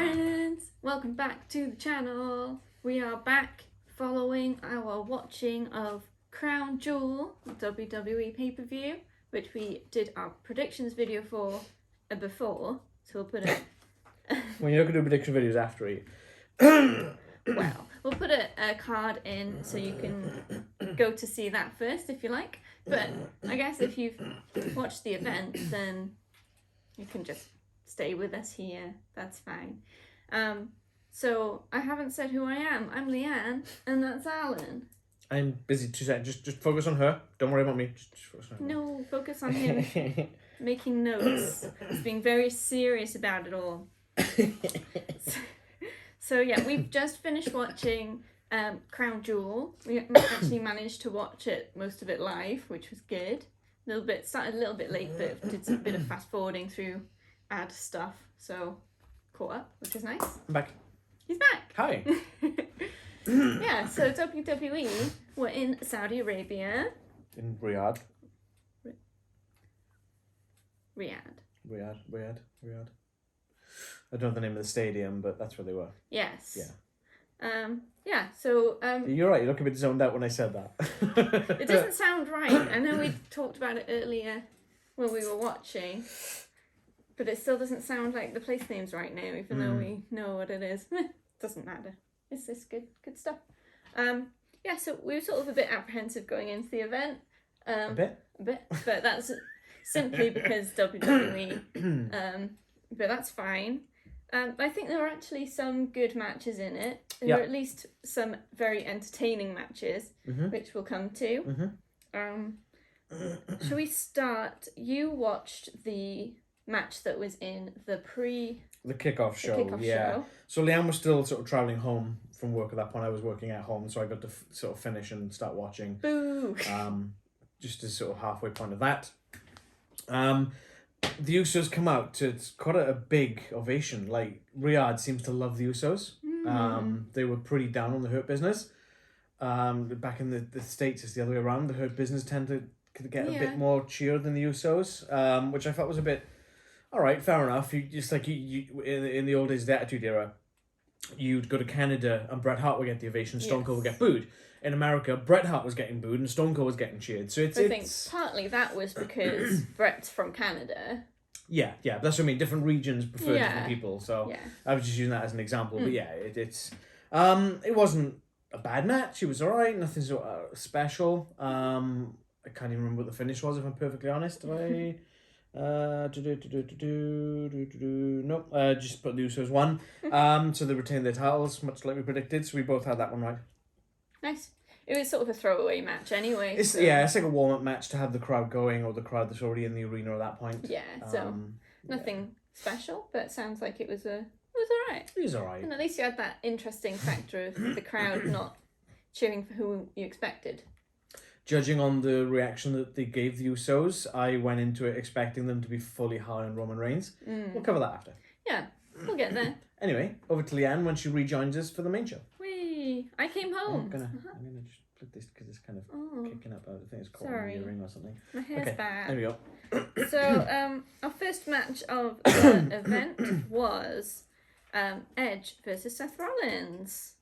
friends, welcome back to the channel. We are back following our watching of Crown Jewel WWE pay-per-view, which we did our predictions video for before, so we'll put it... Well, you're not going to do prediction videos after it. Well, we'll put a card in so you can go to see that first if you like, but I guess if you've watched the event then you can just stay with us here, that's fine. So I haven't said who I am. I'm Leanne, and that's Alan. I'm busy 2 seconds. Just focus on her. Don't worry about me. Just focus on her. No, focus on him. Making notes. He's being very serious about it all. So yeah, we've just finished watching Crown Jewel. We actually managed to watch it, most of it live, which was good. Started a little bit late, but did a bit of fast forwarding through ad stuff, so caught up, which is nice. I'm back. He's back. Hi. Yeah, so WWE were in Saudi Arabia. In Riyadh. Riyadh. I don't know the name of the stadium, but that's where they were. Yes. Yeah. Yeah, so... You're right, you look a bit zoned out when I said that. It doesn't sound right. I know we talked about it earlier when we were watching, but it still doesn't sound like the place name's right now, even though we know what it is. Doesn't matter. It's just good stuff. Yeah, so we were sort of a bit apprehensive going into the event. A bit, but that's simply because WWE. But that's fine. I think there were actually some good matches in it. There were at least some very entertaining matches, which we'll come to. Shall we start? You watched the match that was in the kickoff show. Show. So Leanne was still sort of travelling home from work at that point. I was working at home, so I got to sort of finish and start watching. Boo! Just as sort of halfway point of that. The Usos come out to quite a big ovation. Like, Riyadh seems to love the Usos. They were pretty down on the Hurt Business. Back in the States, it's the other way around. The Hurt Business tend to get a bit more cheer than the Usos, which I felt was a bit... All right, fair enough. You just like you in the old days of the Attitude Era, you'd go to Canada and Bret Hart would get the ovation, Stone Cold would get booed. In America, Bret Hart was getting booed and Stone Cold was getting cheered. So I think partly that was because Bret's from Canada. Yeah, that's what I mean. Different regions prefer different people. So I was just using that as an example. But yeah, it wasn't a bad match. It was all right. Nothing so special. I can't even remember what the finish was, if I'm perfectly honest. Nope. Just put the Usos won. So they retained their titles, much like we predicted. So we both had that one right. Nice. It was sort of a throwaway match anyway. It's like a warm-up match to have the crowd going, or the crowd that's already in the arena at that point. Yeah, so nothing special, but it sounds like it was alright. It was alright. And at least you had that interesting factor of the crowd not cheering for who you expected. Judging on the reaction that they gave the Usos, I went into it expecting them to be fully high on Roman Reigns. We'll cover that after. Yeah, we'll get there. Anyway, over to Leanne when she rejoins us for the main show. Whee! I came home. I'm gonna just put this because it's kind of kicking up. I think it's caught in the earring or something. My hair's bad. There we go. So, our first match of the event was Edge versus Seth Rollins.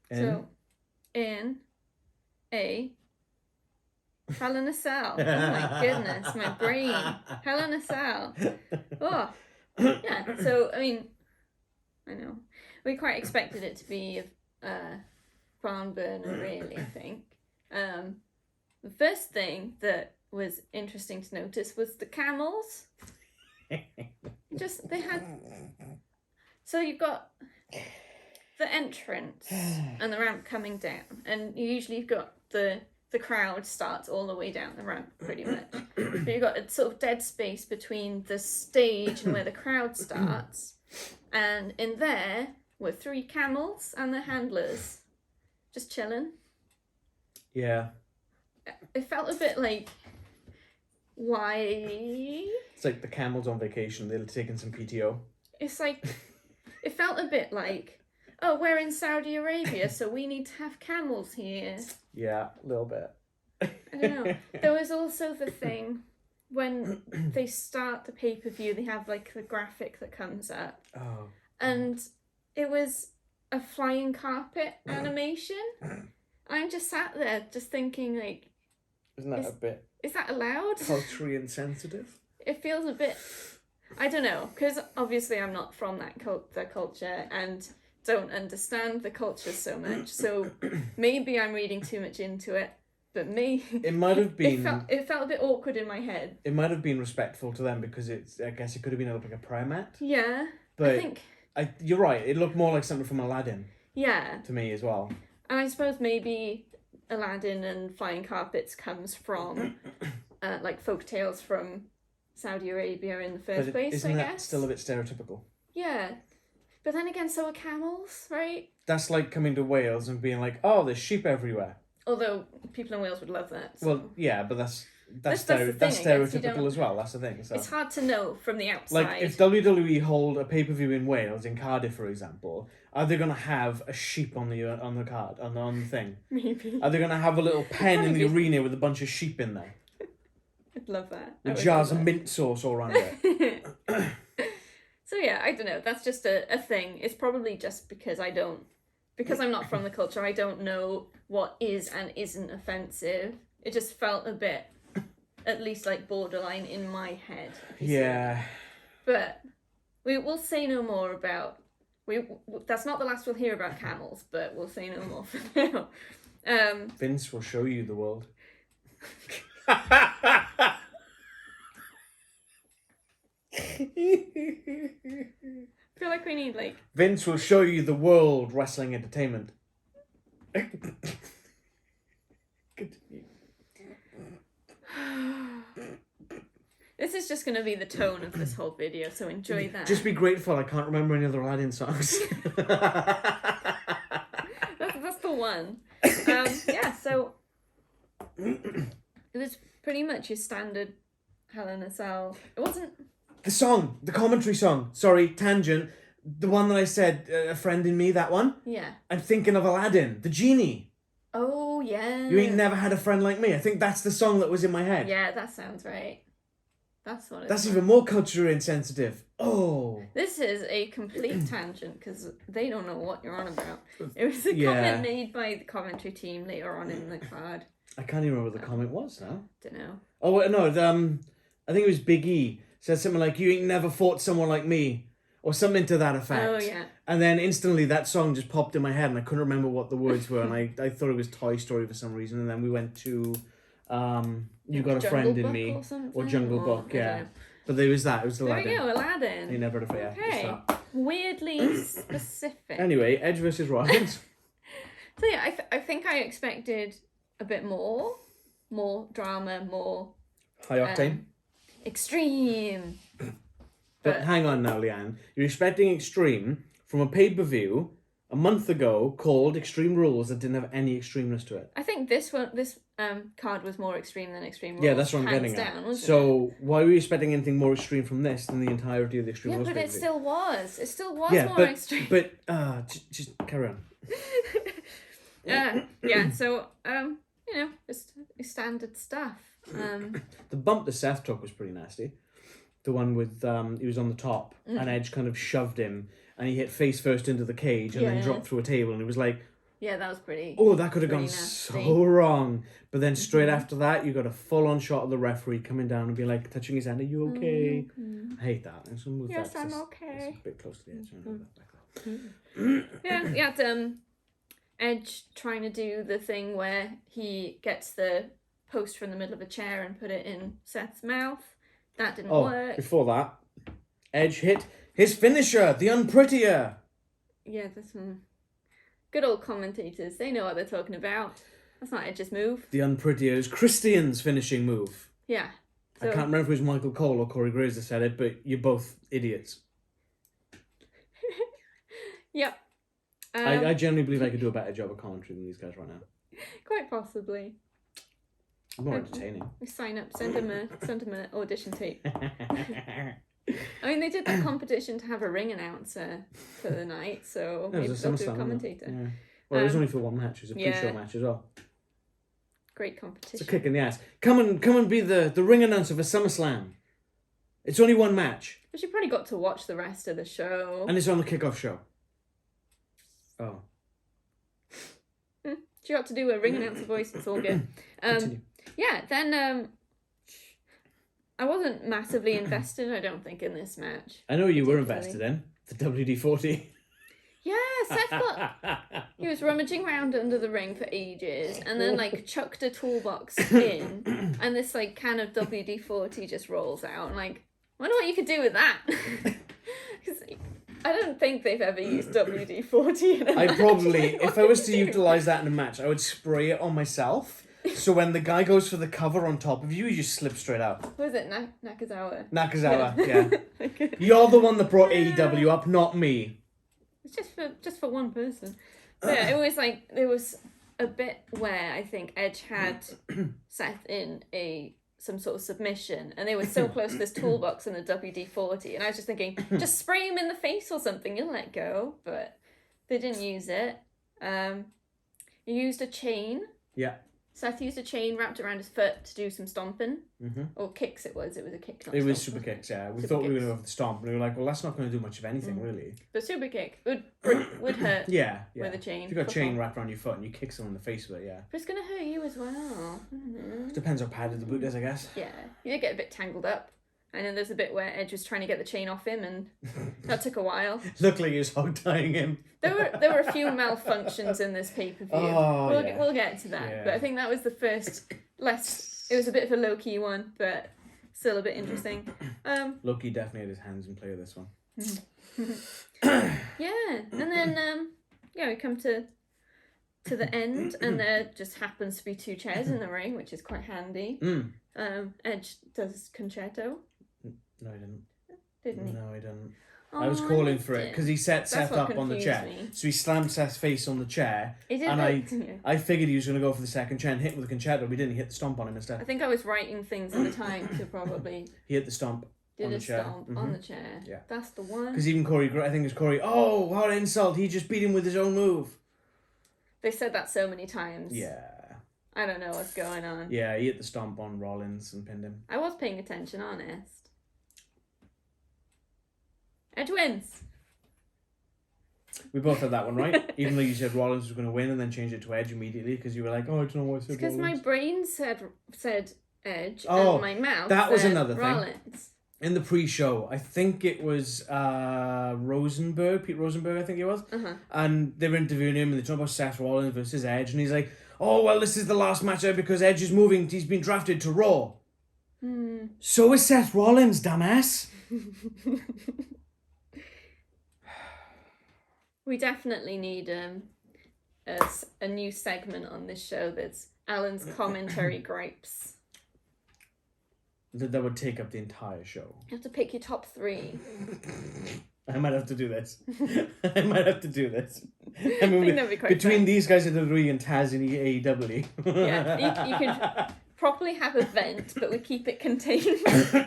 In a Hell in a Cell. Oh my goodness, my brain. Hell in a Cell. Oh, yeah. So, I mean, I know. We quite expected it to be a barn burner, really, I think. The first thing that was interesting to notice was the camels. They had... So you've got the entrance and the ramp coming down. And usually you've got the crowd starts all the way down the ramp, pretty much. But you've got a sort of dead space between the stage and where the crowd starts. And in there were 3 camels and their handlers just chilling. Yeah. It felt a bit like, why? It's like the camels on vacation. They're taking some PTO. It's like, it felt a bit like, oh, we're in Saudi Arabia, so we need to have camels here. Yeah, a little bit. I don't know. There was also the thing when they start the pay-per-view, they have like the graphic that comes up. Oh. and it was a flying carpet animation. I'm just sat there just thinking, like, Isn't that a bit is that allowed? culturally insensitive? It feels a bit, I don't know, because obviously I'm not from that the culture and don't understand the culture so much. So maybe I'm reading too much into it. But it might have been. It felt a bit awkward in my head. It might have been respectful to them because I guess it could have been like a prayer mat. Yeah, but I think you're right. It looked more like something from Aladdin. Yeah. To me as well. And I suppose maybe Aladdin and flying carpets comes from like folk tales from Saudi Arabia in the first place. Isn't I that guess still a bit stereotypical? Yeah, but then again, so are camels, right? That's like coming to Wales and being like, oh, there's sheep everywhere. Although people in Wales would love that. So. Well, yeah, but that's stereotypical as well. That's the thing. So. It's hard to know from the outside. Like, if WWE hold a pay-per-view in Wales, in Cardiff, for example, are they going to have a sheep on the card, on the thing? Maybe. Are they going to have a little pen in the arena with a bunch of sheep in there? I'd love that. With jars of mint sauce all around it. So yeah, I don't know. That's just a thing. It's probably just because I'm not from the culture, I don't know what is and isn't offensive. It just felt a bit, at least like borderline in my head. Yeah. But we'll say no more about... that's not the last we'll hear about camels, but we'll say no more for now. Vince will show you the world. I feel like we need like... Vince will show you the world wrestling entertainment. Continue. This is just going to be the tone of this whole video, so enjoy that. Just be grateful I can't remember any other Aladdin songs. that's the one. Yeah, so it was pretty much your standard Hell in a Cell. It wasn't... The commentary song. Sorry, tangent. The one that I said, A Friend in Me, that one? Yeah. I'm thinking of Aladdin, the genie. Oh, yeah. You ain't never had a friend like me. I think that's the song that was in my head. Yeah, that sounds right. That's what it That's even more culturally insensitive. Oh. This is a complete tangent because they don't know what you're on about. It was a comment made by the commentary team later on in the card. I can't even remember what the comment was now. Don't know. Oh, no, I think it was Big E. Said something like, you ain't never fought someone like me. Or something to that effect. Oh, yeah. And then instantly that song just popped in my head and I couldn't remember what the words were. And I thought it was Toy Story for some reason. And then we went to You Got a Friend in Me. Or Jungle Book, yeah. But there was that. It was Aladdin. There we go, Aladdin. You never had a fight. Okay. Weirdly specific. Anyway, Edge versus Rollins. So yeah, I think I expected a bit more drama, more... High octane. Extreme. But hang on now, Leanne. You're expecting extreme from a pay-per-view a month ago called Extreme Rules that didn't have any extremeness to it. I think this card was more extreme than Extreme Rules. Yeah, that's what I'm getting at. So why were you expecting anything more extreme from this than the entirety of the Extreme Rules? Yeah, but it still was. It still was more extreme. But just carry on. Yeah. So just standard stuff. The bump that Seth took was pretty nasty. The one with he was on the top and Edge kind of shoved him and he hit face first into the cage and then dropped through a table and it was like, yeah, that was pretty. Oh, that could have gone nasty. so wrong. But then straight after that, you got a full-on shot of the referee coming down and be like touching his hand. Are you okay? I hate that. Yes, I'm okay. It's a bit close to the edge. Yeah. Edge trying to do the thing where he gets the post from the middle of a chair and put it in Seth's mouth. That didn't work. Before that, Edge hit his finisher, the Unprettier. Yeah, that's good old commentators. They know what they're talking about. That's not Edge's move. The Unprettier is Christian's finishing move. Yeah. I can't remember if it was Michael Cole or Corey Graves that said it, but you're both idiots. Yep. I generally believe I could do a better job of commentary than these guys right now. Quite possibly. More entertaining. Sign up, send them an audition tape. I mean, they did that competition to have a ring announcer for the night, so maybe they'll do a commentator. Yeah. Well, it was only for one match. It was a pre-show match as well. Great competition. It's a kick in the ass. Come and be the ring announcer for SummerSlam. It's only one match. But she probably got to watch the rest of the show. And it's on the kickoff show. Oh. She got to do a ring announcer voice. It's all good. Yeah, then I wasn't massively invested, I don't think, in this match. I know you were invested in the WD-40. Yeah, Seth got... He was rummaging around under the ring for ages and then, like, chucked a toolbox in and this, like, can of WD-40 just rolls out. And, like, I wonder what you could do with that. Because I don't think they've ever used WD-40 in a match. I probably, if I was to utilise that in a match, I would spray it on myself. So when the guy goes for the cover on top of you, you just slip straight out. What was it? Nakazawa? Nakazawa, yeah. You're the one that brought AEW up, not me. It's just for one person. But yeah, it was like, there was a bit where I think Edge had Seth in some sort of submission, and they were so close to this toolbox and the WD-40, and I was just thinking, just spray him in the face or something, you'll let go. But they didn't use it. He used a chain. Yeah. Seth used a chain wrapped around his foot to do some stomping. Or kicks it was a kick, not It was stomping. super kicks, yeah. We Super thought we were kicks. going to go for the stomp, and we were like, well, that's not going to do much of anything, really. But super kick would hurt Yeah. with a chain. If you've got a for chain fun. wrapped around your foot and you kick someone in the face with it, yeah. But it's going to hurt you as well. Depends how padded the boot is, I guess. Yeah, you did get a bit tangled up. And then there's a bit where Edge was trying to get the chain off him, and that took a while. Looked like he was hog tying him. There were a few malfunctions in this pay-per-view. Oh, We'll get to that. Yeah. But I think that was the first it was a bit of a low-key one, but still a bit interesting. Loki definitely had his hands in play with this one. Yeah, and then we come to the end, and there just happens to be 2 chairs in the ring, which is quite handy. Edge does concerto. No, he didn't. Didn't he? No, he didn't. Oh, I was calling for it because he set Seth what up on the confused chair. me. So he slammed Seth's face on the chair. He did and I figured he was going to go for the second chair and hit with the concerto, but he didn't. He hit the stomp on him I instead. think I was writing things at the time to probably He hit the stomp did on a the chair. stomp on the chair. Yeah. That's the one. Because even Corey, I think it was Corey, oh, what an insult. He just beat him with his own move. They said that so many times. Yeah. I don't know what's going on. Yeah, he hit the stomp on Rollins and pinned him. I was paying attention, honest. Edge wins. We both had that one right, even though you said Rollins was going to win and then changed it to Edge immediately because you were like, oh, I don't know why I said Because my Rollins. brain said Edge Oh, and my mouth that was said another thing. Rollins. In the pre-show, I think it was Pete Rosenberg, I think it was. And they were interviewing him and they talked about Seth Rollins versus Edge. And he's like, oh, well, this is the last match out because Edge is moving. He's been drafted to Raw. So is Seth Rollins, dumbass. We definitely need a new segment on this show that's Alan's commentary gripes. That would take up the entire show. You have to pick your top 3. I might have to do this. I mean, I think that'd be quite between fun. these guys in WWE and Taz in AEW. Yeah, you could properly have a vent, but we keep it contained.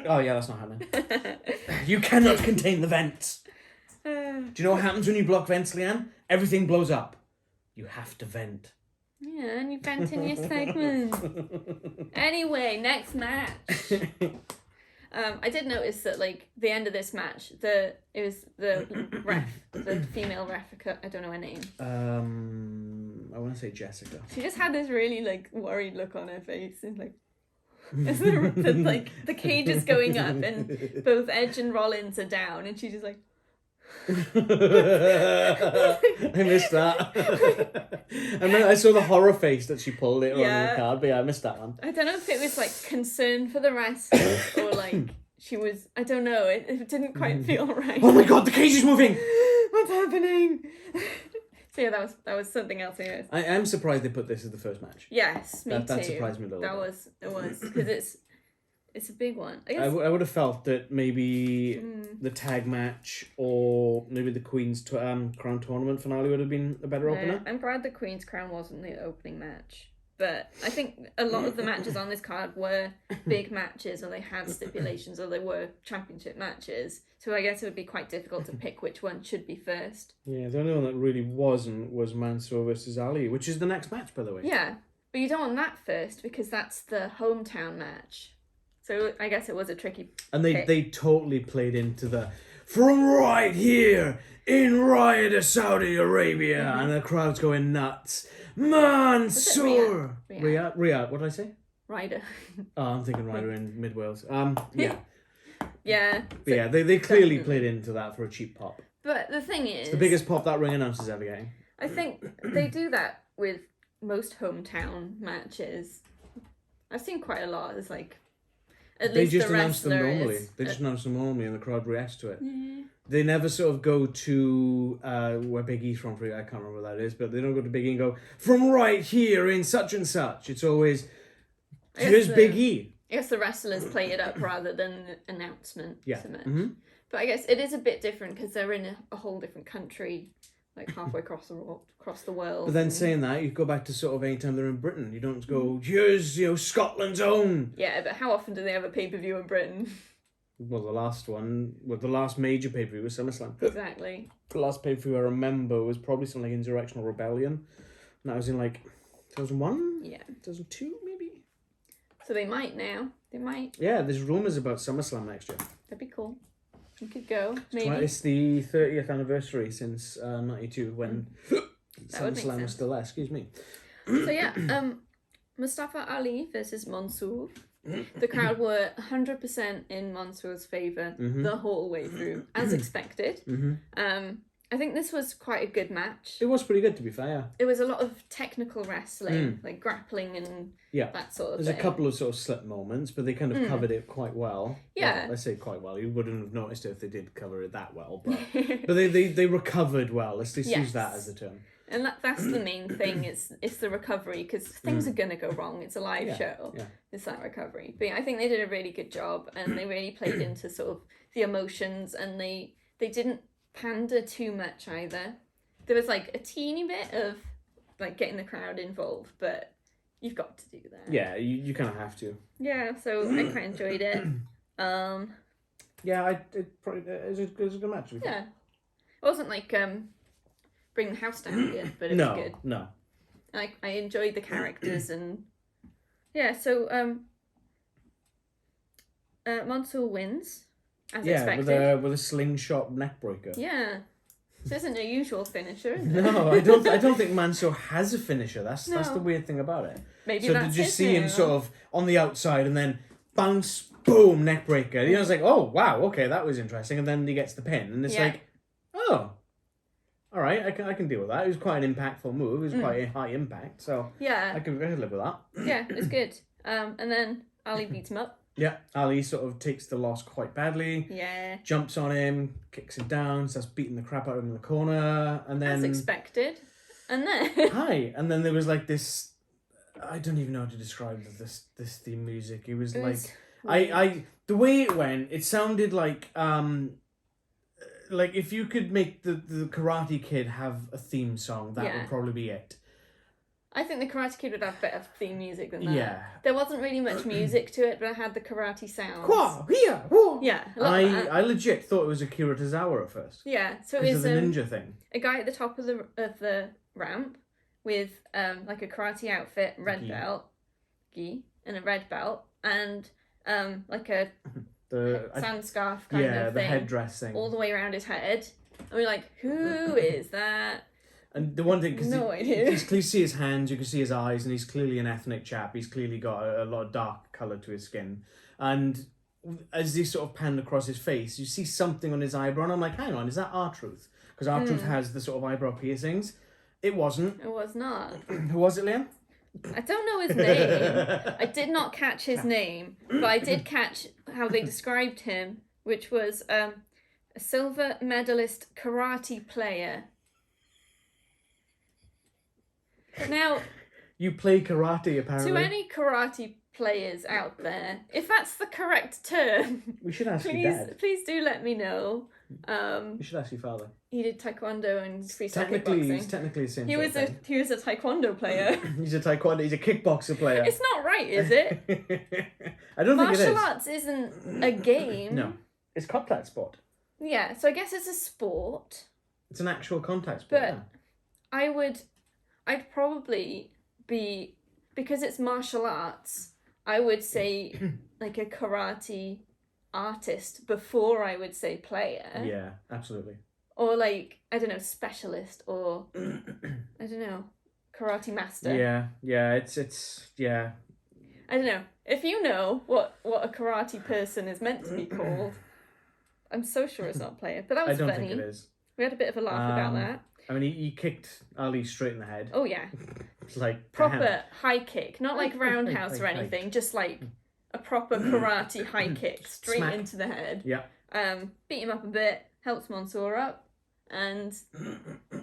Oh yeah, that's not happening. You cannot contain the vents. Do you know what happens when you block vents, Leanne? Everything blows up. You have to vent. Yeah, and you vent in your segment. Anyway, next match. I did notice that, like, the end of this match, it was the ref, the female ref, I don't know her name. I want to say Jessica. She just had this really, like, worried look on her face. And, like, as the cage is going up and both Edge and Rollins are down, and she's just like... I missed that. And then I saw the horror face that she pulled later on in the card, but yeah, I missed that one. I don't know if it was like concern for the wrestler or like she was, I don't know, it didn't quite feel right. Oh my god, the cage is moving! What's happening? So yeah, that was something else I heard. I am surprised they put this as the first match. Yes, me too. That surprised me a little bit. It was, because it's a big one. I guess, I would have felt that maybe the tag match or maybe the Queen's Crown Tournament finale would have been a better opener. I'm glad the Queen's Crown wasn't the opening match. But I think a lot of the matches on this card were big matches, or they had stipulations, or they were championship matches. So I guess it would be quite difficult to pick which one should be first. Yeah, the only one that really wasn't was Mansoor versus Ali, which is the next match, by the way. Yeah, but you don't want that first because that's the hometown match. So I guess it was a tricky And pick. they totally played into the from right here in Riyadh of Saudi Arabia, and the crowd's going nuts. Mansoor, Riyadh. What did I say? Ryder. Oh, I'm thinking Ryder in Mid Wales. Yeah. Yeah. But yeah, they clearly played into that for a cheap pop. But the thing is, It's the biggest pop that ring announcer's ever getting. I think they do that with most hometown matches. I've seen quite a lot. It's like at They least just the announce them wrestler normally. is- They just announce them normally, and the crowd reacts to it. Yeah. They never sort of go to where Big E's from. I can't remember where that is, but they don't go to Big E and go from right here in such and such. It's always here's Big E. I guess the wrestlers play it up rather than the announcement. Yeah. So much. Mm-hmm. But I guess it is a bit different because they're in a whole different country, like halfway across the world. But then saying that, you go back to sort of any time they're in Britain. You don't go, here's Scotland's own. Yeah, but how often do they have a pay-per-view in Britain? Well, the last major pay-per-view was SummerSlam. Exactly. The last pay-per-view I remember was probably something like Insurrectional Rebellion. And that was in like 2001? Yeah. 2002 maybe? So they might now. They might. Yeah, there's rumours about SummerSlam next year. That'd be cool. We could go, maybe. It's the 30th anniversary since 92 when SummerSlam was still there. Excuse me. So yeah, Mustafa Ali versus Mansoor. The crowd were 100% in Mansoor's favour the whole way through, as expected. I think this was quite a good match. It was pretty good, to be fair. It was a lot of technical wrestling, like grappling and that sort of There's thing. a couple of sort of slip moments, but they kind of covered it quite well. Yeah. Well, I say quite well. You wouldn't have noticed it if they did cover it that well, but they recovered well. Let's use that as the term. And that's the main thing. It's the recovery because things are gonna go wrong. It's a live show. Yeah. It's that recovery. But yeah, I think they did a really good job, and they really played into sort of the emotions, and they didn't pander too much either. There was like a teeny bit of like getting the crowd involved, but you've got to do that. Yeah, you kind of have to. Yeah, so I quite enjoyed it. Yeah, it was a good match. Yeah, it wasn't like bring the house down again, but it was good. No. I enjoyed the characters and yeah. So Mansoor wins as expected. with a slingshot neckbreaker. Yeah, this isn't a usual finisher, is it? No, I don't think Mansoor has a finisher. That's the weird thing about it. Maybe so that's to just see him now. sort of on the outside and then bounce, boom, neckbreaker. It's like, oh wow, okay, that was interesting. And then he gets the pin, and it's like, oh, all right, I can deal with that. It was quite an impactful move. It was quite a high impact, so yeah, I could live with that. Yeah, it's good. And then Ali beats him up. Yeah, Ali sort of takes the loss quite badly. Yeah. Jumps on him, kicks him down, starts beating the crap out of him in the corner, and then... As expected. And then... Hi! And then there was like this... I don't even know how to describe this theme music. It was like... The way it went, it sounded like if you could make the Karate Kid have a theme song, that would probably be it. I think the Karate Kid would have better theme music than that. Yeah. There wasn't really much music to it, but it had the karate sounds. Yeah. I legit thought it was Akira Tozawa at first. Yeah, so it because was of the ninja thing. A guy at the top of the ramp with like a karate outfit, red belt, gi, and a red belt, and like a sand scarf kind of thing. Yeah, the headdress thing. All the way around his head. And we're like, who is that? And the one thing, because no idea. You can see his hands, you can see his eyes, and he's clearly an ethnic chap. He's clearly got a lot of dark colour to his skin. And as he sort of panned across his face, you see something on his eyebrow, and I'm like, hang on, is that R-Truth? Because R-Truth has the sort of eyebrow piercings. It wasn't. It was not. Who was it, Liam? I don't know his name. I did not catch his name, but I did catch how they described him, which was a silver medalist karate player. Now, you play karate, apparently. to any karate players out there, if that's the correct term, we should ask your dad. Please do let me know. We should ask your father. He did taikewondo and freestyle Technically, kickboxing. he's technically the same. He was a taekwondo player. He's a kickboxer player. It's not right, is it? I don't think it is. Martial arts isn't a game. No, it's contact sport. Yeah, so I guess it's a sport. It's an actual contact sport. But I'd probably be, because it's martial arts, I would say like a karate artist before I would say player. Yeah, absolutely. Or like, I don't know, specialist or I don't know, karate master. Yeah, it's yeah. I don't know. If you know what a karate person is meant to be called, I'm so sure it's not player. But that was I don't funny. think it is. We had a bit of a laugh about that. I mean, he kicked Ali straight in the head. Oh yeah. Like Proper high kick, not like roundhouse or high. anything, just like a proper karate high kick straight Smack. into the head. Yeah. Beat him up a bit, helps Mansoor up, and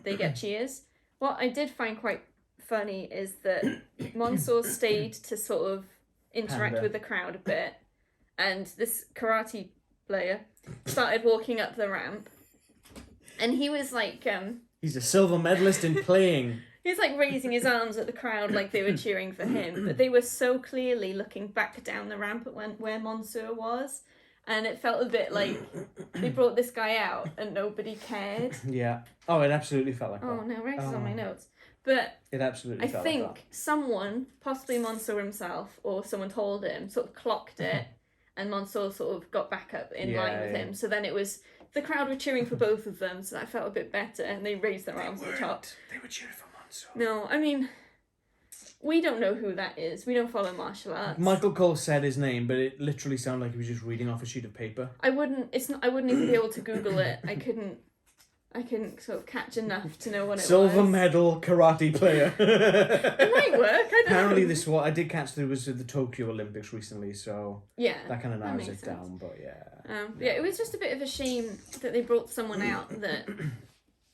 they get cheers. What I did find quite funny is that Mansoor stayed to sort of interact with the crowd a bit, and this karate player started walking up the ramp, and he was like, he's a silver medalist in playing. he was like raising his arms at the crowd like they were cheering for him, but they were so clearly looking back down the ramp at where Mansoor was, and it felt a bit like they brought this guy out and nobody cared. Yeah. Oh, it absolutely felt like that. Oh no, Rex is on my notes. But it absolutely felt like that. I think someone, possibly Mansoor himself, or someone told him, sort of clocked it, and Mansoor sort of got back up in line with him. So then it was, the crowd were cheering for both of them, so that felt a bit better, and they raised their arms at the top. They were cheering for Mansoor. No, I mean, we don't know who that is. We don't follow martial arts. Michael Cole said his name, but it literally sounded like he was just reading off a sheet of paper. I wouldn't even be able to Google it. I couldn't sort of catch enough to know what it was. Silver medal karate player. It might work. I don't Apparently, know. I did catch there was the Tokyo Olympics recently, so yeah, that kind of narrows makes it sense. down. But yeah, it was just a bit of a shame that they brought someone out that,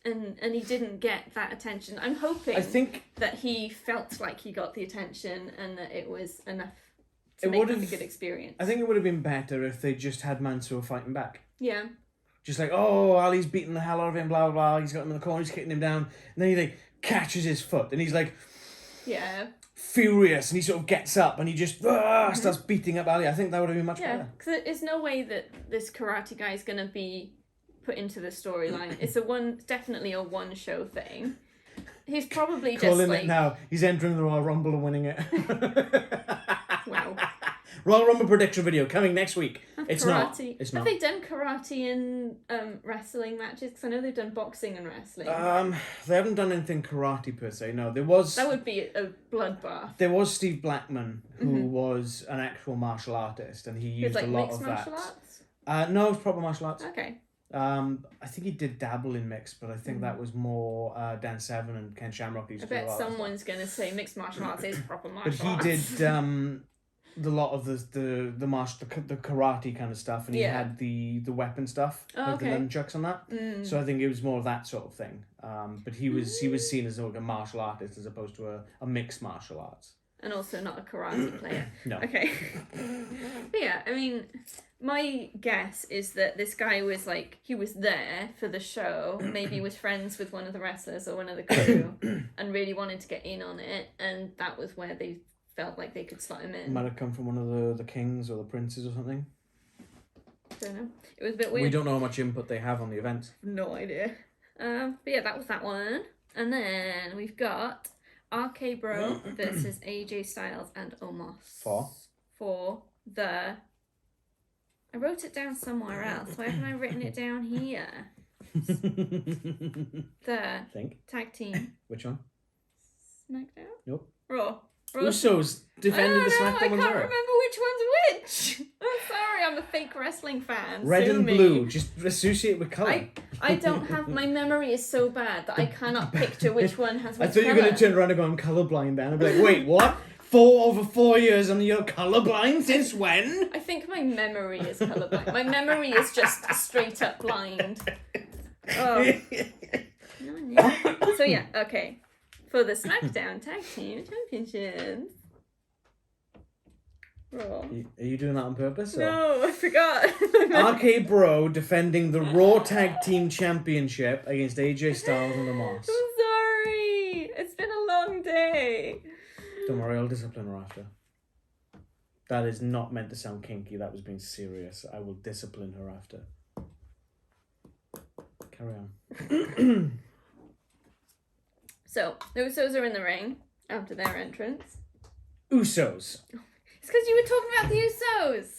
and he didn't get that attention. I'm hoping I think that he felt like he got the attention and that it was enough to make it a good experience. I think it would have been better if they just had Mansoor fighting back. Yeah. Just like, oh, Ali's beating the hell out of him, blah, blah, blah. He's got him in the corner, he's kicking him down. And then he, like, catches his foot. And he's, like, furious. And he sort of gets up and he just starts beating up Ali. I think that would have been much better. Yeah, because there's no way that this karate guy is going to be put into the storyline. It's definitely a one-show thing. He's probably just, Calling like... it now. He's entering the Royal Rumble and winning it. Wow. Royal Rumble prediction video coming next week. It's karate. It's Have not. they done karate in wrestling matches? Because I know they've done boxing and wrestling. They haven't done anything karate per se. No, there was. That would be a bloodbath. There was Steve Blackman, who was an actual martial artist, and he used like a lot mixed of martial that. arts? No, it was proper martial arts. Okay. I think he did dabble in mixed, but I think that was more Dan Severn and Ken Shamrock. Used I to do a bet lot of someone's going to say mixed martial arts is proper But martial he arts. did the lot of the karate kind of stuff, and he Yeah. had the weapon stuff, like okay. the nunchucks on that. So I think it was more of that sort of thing. But he was seen as like a martial artist as opposed to a mixed martial arts. And also not a karate player. No. Okay. But yeah, I mean, my guess is that this guy was like, he was there for the show, maybe was friends with one of the wrestlers or one of the crew, and really wanted to get in on it, and that was where they felt like they could slot him in. Might have come from one of the kings or the princes or something. Don't know. It was a bit weird. We don't know how much input they have on the event. No idea. But yeah, that was that one. And then we've got RK Bro versus AJ Styles and Omos. For the... I wrote it down somewhere else. Why haven't I written it down here? The Think. tag team. Which one? Smackdown? Nope. Raw. Usos defended the Smackdown I can't Women's Raw. remember which one's which. I'm sorry, I'm a fake wrestling fan. Red Sue and me. blue. Just associate with colour. I don't have... My memory is so bad that I cannot picture which one has which I thought you were going to turn around and go, I'm colourblind then. I'd be like, wait, what? Over 4 years and you're colourblind? Since when? I think my memory is colourblind. My memory is just straight up blind. Oh. So yeah, okay. For the SmackDown Tag Team Championships. Raw. Are you doing that on purpose? Or? No, I forgot. RK Bro defending the Raw Tag Team Championship against AJ Styles and Omos. I'm sorry. It's been a long day. Don't worry, I'll discipline her after. That is not meant to sound kinky. That was being serious. I will discipline her after. Carry on. So, the Usos are in the ring after their entrance. Usos. because you were talking about the Usos.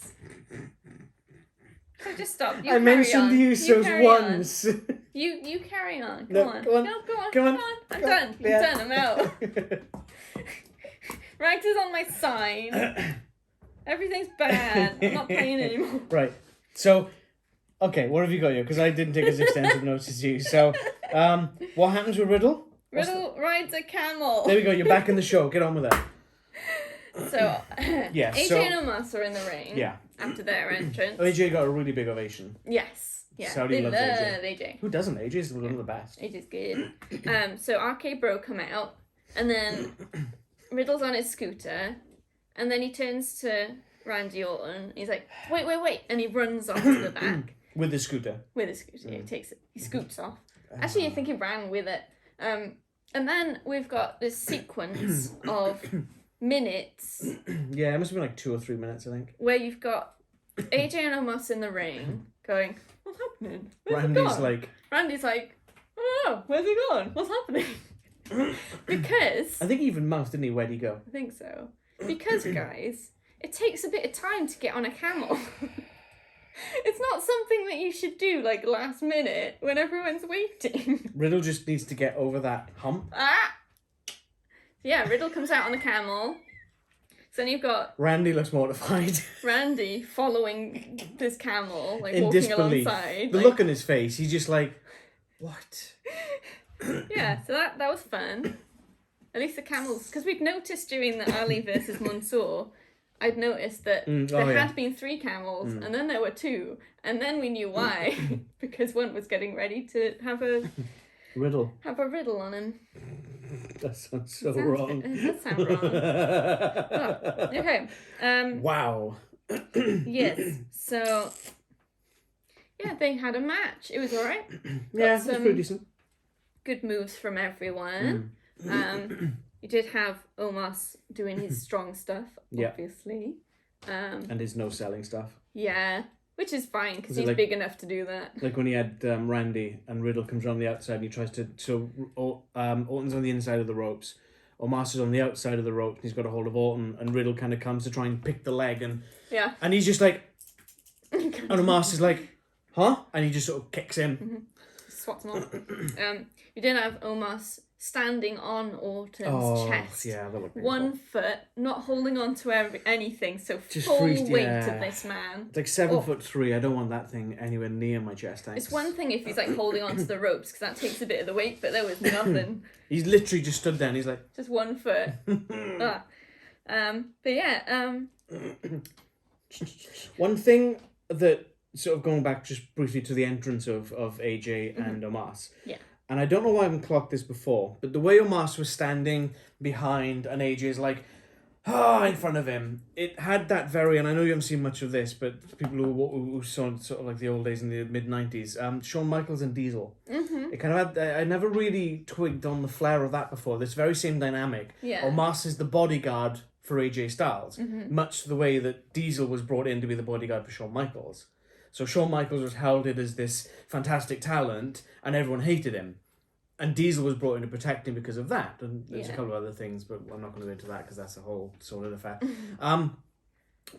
So just stop. You I carry mentioned on. the You Usos carry once. On. You carry on. Go No, on. go on. No, go on. Come on. I'm Go done. on. Yeah. I'm done. I'm out. Rags is on my side. Everything's bad. I'm not playing anymore. Right. So, okay, what have you got here? Because I didn't take as extensive notes as you. So, what happens with Riddle? Riddle rides a camel. There we go. You're back in the show. Get on with that. So, Yeah, AJ so- and Omos are in the ring. Yeah. After their entrance. AJ got a really big ovation. Yes. Yeah. Saudi They loves love AJ. AJ. Who doesn't? AJ's one of the best. AJ's good. So RK Bro come out, and then Riddle's on his scooter, and then he turns to Randy Orton. He's like, wait, and he runs off to the back With the scooter. with his scooter. Yeah, he scoots off. Actually, I think he ran with it. And then we've got this sequence of minutes Yeah, it must have been like 2 or 3 minutes, I think. where you've got AJ and Omos in the ring going, what's happening? Where's he Randy's gone? like, Randy's like, I don't know, where's he gone? What's happening? Because I think he even mouthed, didn't he? Where'd he go? I think so. Because, guys, it takes a bit of time to get on a camel. It's not something that you should do, like, last minute when everyone's waiting. Riddle just needs to get over that hump. Yeah, Riddle comes out on the camel. So then you've got Randy looks mortified. Randy following this camel, like, In walking disbelief. alongside. The like- look on his face, he's just like, what? Yeah, so that was fun. At least the camels, because we'd noticed during the Ali versus Mansoor, I'd noticed that there had been 3 camels, and then there were 2, and then we knew why, because one was getting ready to have a Riddle. riddle on him. That sounds so wrong. It does sound wrong. Oh, okay. Wow. Yes. So, yeah, they had a match. It was all right. Yeah, it's pretty decent. Good moves from everyone. You did have Omos doing his strong stuff, obviously. And his no-selling stuff. Yeah, which is fine because Is it he's like- big enough to do that. Like when he had Randy and Riddle comes around the outside and he tries to... So Orton's on the inside of the ropes. Omos is on the outside of the ropes and he's got a hold of Orton and Riddle kind of comes to try and pick the leg and he's just like... and Omos is like, huh? And he just sort of kicks him. Swats him off. You did have Omos standing on Orton's chest. Yeah, that looked One foot, not holding on to anything, so Just full freezed, weight yeah. of this man. It's like 7'3". I don't want that thing anywhere near my chest. Thanks. It's one thing if he's like holding onto the ropes because that takes a bit of the weight, but there was nothing. He's literally just stood there and he's like... Just 1 foot. But yeah, One thing that, sort of going back just briefly to the entrance of AJ and Omos. Yeah. And I don't know why I haven't clocked this before, but the way Omos was standing behind and AJ is like, in front of him, it had that very, and I know you haven't seen much of this, but people who saw sort of like the old days in the mid-90s, Shawn Michaels and Diesel. It kind of had, I never really twigged on the flair of that before, this very same dynamic. Yeah. Omos is the bodyguard for AJ Styles, much the way that Diesel was brought in to be the bodyguard for Shawn Michaels. So Shawn Michaels was heralded as this fantastic talent, and everyone hated him. And Diesel was brought in to protect him because of that. And there's a couple of other things, but I'm not going to go into that because that's a whole sort of affair.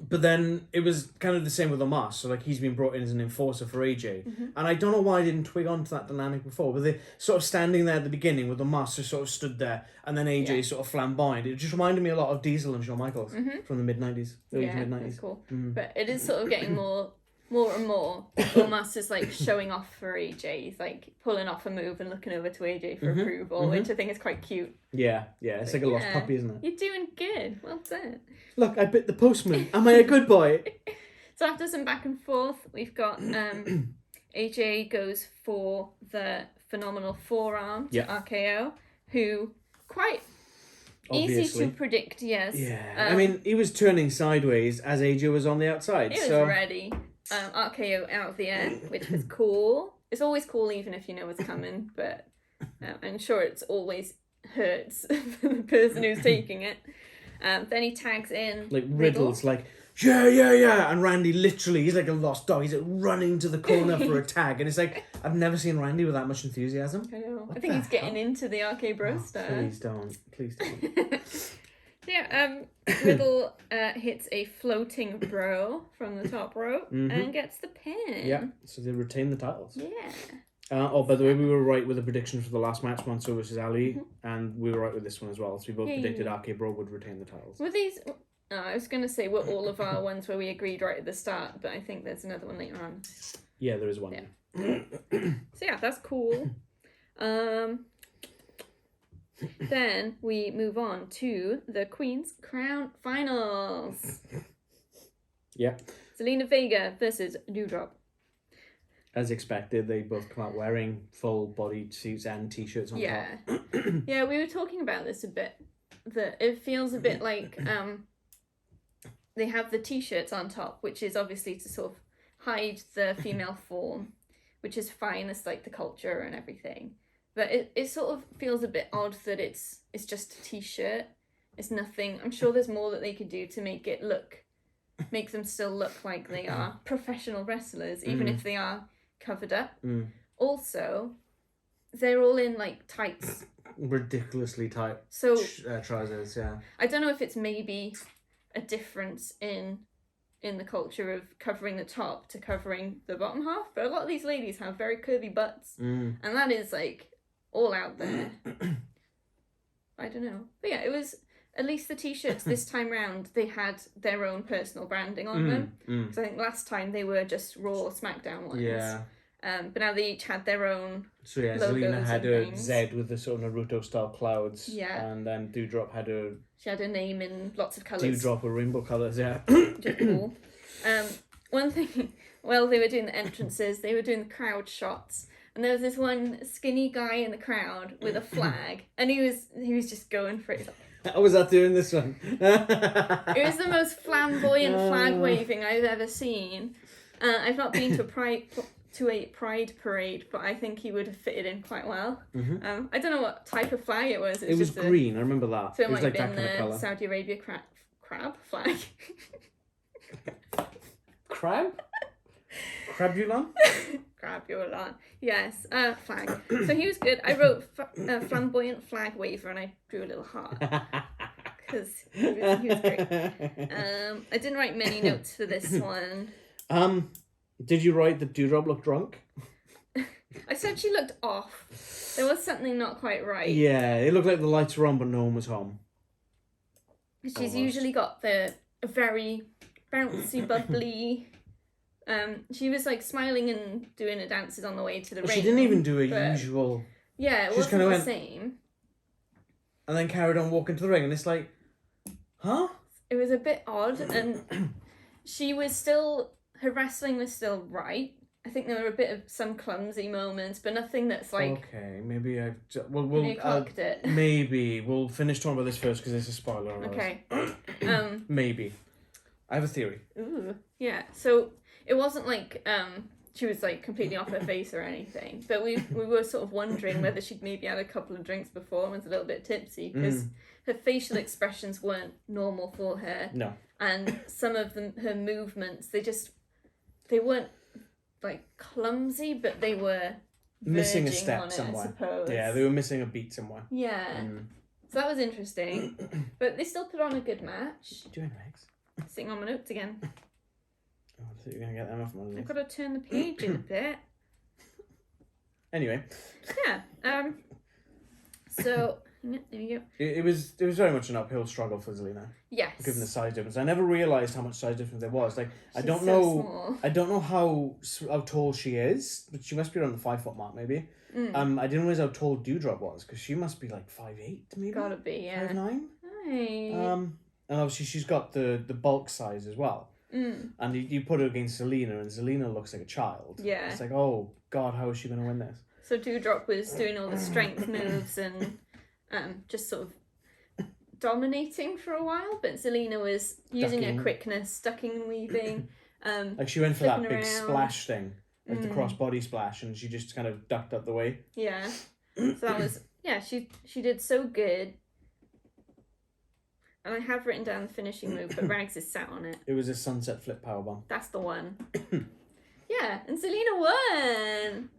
But then it was kind of the same with Omos. So like he's been brought in as an enforcer for AJ. And I don't know why I didn't twig onto that dynamic before. But they sort of standing there at the beginning with Omos who sort of stood there, and then AJ sort of flamboyant. It just reminded me a lot of Diesel and Shawn Michaels from the mid-90s, early to mid-90s. that's cool. But it is sort of getting more and more. Omos is like showing off for AJ. He's like pulling off a move and looking over to AJ for approval, which I think is quite cute. Yeah, it's like a lost puppy, isn't it? You're doing good. Well done. Look, I bit the postman. Am I a good boy? So after some back and forth, we've got AJ goes for the phenomenal forearm to RKO, who quite Obviously. easy to predict, yes. Yeah, I mean, he was turning sideways as AJ was on the outside. It was ready. RKO out of the air, which was cool. It's always cool even if you know it's coming, but I'm sure it's always hurts for the person who's taking it. Then he tags in like Riddle's like, yeah, and Randy literally, he's like a lost dog. He's like running to the corner for a tag, and it's like, I've never seen Randy with that much enthusiasm. I know. I think he's getting into the RK Bro stuff. Please don't. Yeah, Riddle hits a floating bro from the top rope and gets the pin. Yeah, so they retain the titles. Yeah. By the way, we were right with the prediction for the last match, Mansoor versus Ali, and we were right with this one as well. So we both predicted RK Bro would retain the titles. Were these... No, I was going to say were all of our ones where we agreed right at the start, but I think there's another one later on. Yeah, there is one. Yeah. So yeah, that's cool. Then we move on to the Queen's Crown Finals. Yeah. Zelina Vega versus Doudrop. As expected, they both come out wearing full body suits and t-shirts on top. Yeah, we were talking about this a bit. That it feels a bit like they have the t-shirts on top, which is obviously to sort of hide the female form, which is fine. It's like the culture and everything. But it sort of feels a bit odd that it's just a t-shirt. It's nothing. I'm sure there's more that they could do to make them still look like they are professional wrestlers, even if they are covered up. Also, they're all in like tights. Ridiculously tight trousers, yeah. I don't know if it's maybe a difference in the culture of covering the top to covering the bottom half, but a lot of these ladies have very curvy butts, and that is like all out there. I don't know, but yeah, it was at least the t-shirts this time round. They had their own personal branding on them. Because I think last time they were just Raw Smackdown ones. Yeah. But now they each had their own. So yeah, Zelina had a Z with the sort of Naruto style clouds. Yeah. And then Doudrop had a. She had a name in lots of colours. Doudrop with rainbow colours, yeah. Just cool. One thing, while they were doing the entrances, they were doing the crowd shots, and there was this one skinny guy in the crowd with a flag, and he was just going for it. How was that doing this one? It was the most flamboyant flag waving I've ever seen. I've not been to a pride parade, but I think he would have fitted in quite well. I don't know what type of flag it was. It was green. I remember that. So it was might like have been that kind of the colour. Saudi Arabia crab flag. Crab? Crabulon? Crabulon. Yes, flag. So he was good. I wrote flamboyant flag waver and I drew a little heart. Because he was great. I didn't write many notes for this one. Did you write that Doudrop looked drunk? I said she looked off. There was something not quite right. Yeah, it looked like the lights were on but no one was home. She's usually got the very bouncy, bubbly... she was like smiling and doing her dances on the way to the ring. She didn't even do a usual... Yeah, it wasn't the same. And then carried on walking to the ring and it's like... Huh? It was a bit odd and she was still... Her wrestling was still right. I think there were a bit of some clumsy moments, but nothing that's like... Okay, maybe I've... We'll clocked it. Maybe. We'll finish talking about this first because it's a spoiler. Okay. Maybe. I have a theory. Ooh. Yeah, so it wasn't like she was like completely off her face or anything, but we were sort of wondering whether she'd maybe had a couple of drinks before and was a little bit tipsy because her facial expressions weren't normal for her. No. And some of her movements, they weren't like clumsy, but they were missing a step on it, somewhere. I suppose. Yeah, they were missing a beat somewhere. Yeah. So that was interesting. But they still put on a good match. What are you doing, Max? Sitting on my notes again. Oh, I thought you were going to get them off my list. I've got to turn the page in a bit. Anyway. Yeah. So there you go. It was very much an uphill struggle for Zelina. Yes. Given the size difference, I never realised how much size difference there was. Like She's I don't so know. small. I don't know how tall she is, but she must be around the 5 foot mark, maybe. I didn't realise how tall Doudrop was because she must be like 5'8", maybe. Gotta be, yeah. 5'9". Right. And obviously she's got the bulk size as well. And you put her against Zelina, and Zelina looks like a child. Yeah. It's like, oh God, how is she going to win this? So Doudrop was doing all the strength moves and just sort of dominating for a while, but Zelina was using her quickness, ducking and weaving. Like she went for that big around. splash thing, like the cross body splash, and she just kind of ducked out the way. Yeah. So that was she did so good. And I have written down the finishing move, but Rags is sat on it. It was a sunset flip powerbomb. That's the one. Yeah, and Zelina won.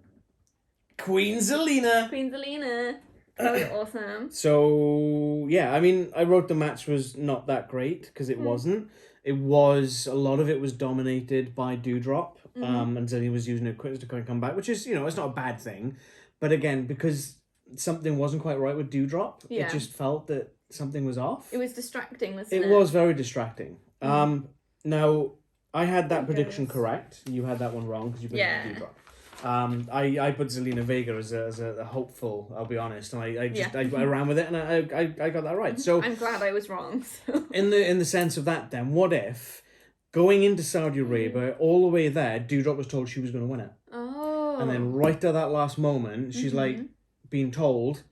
Queen Zelina. Queen Zelina. That was awesome. So So, yeah, I mean, I wrote the match was not that great, because it wasn't. A lot of it was dominated by Doudrop, and Zelina was using her quickness to kind of come back, which is, it's not a bad thing. But again, because something wasn't quite right with Doudrop, it just felt that something was off. It was distracting, wasn't it? It was very distracting. Now, I had that prediction correct. You had that one wrong, because you put Doudrop. I put Zelina Vega as a hopeful, I'll be honest, and I ran with it, and I got that right. So I'm glad I was wrong. So. In the sense of that, then, what if going into Saudi Arabia, all the way there, Doudrop was told she was going to win it, and then right at that last moment, she's like being told,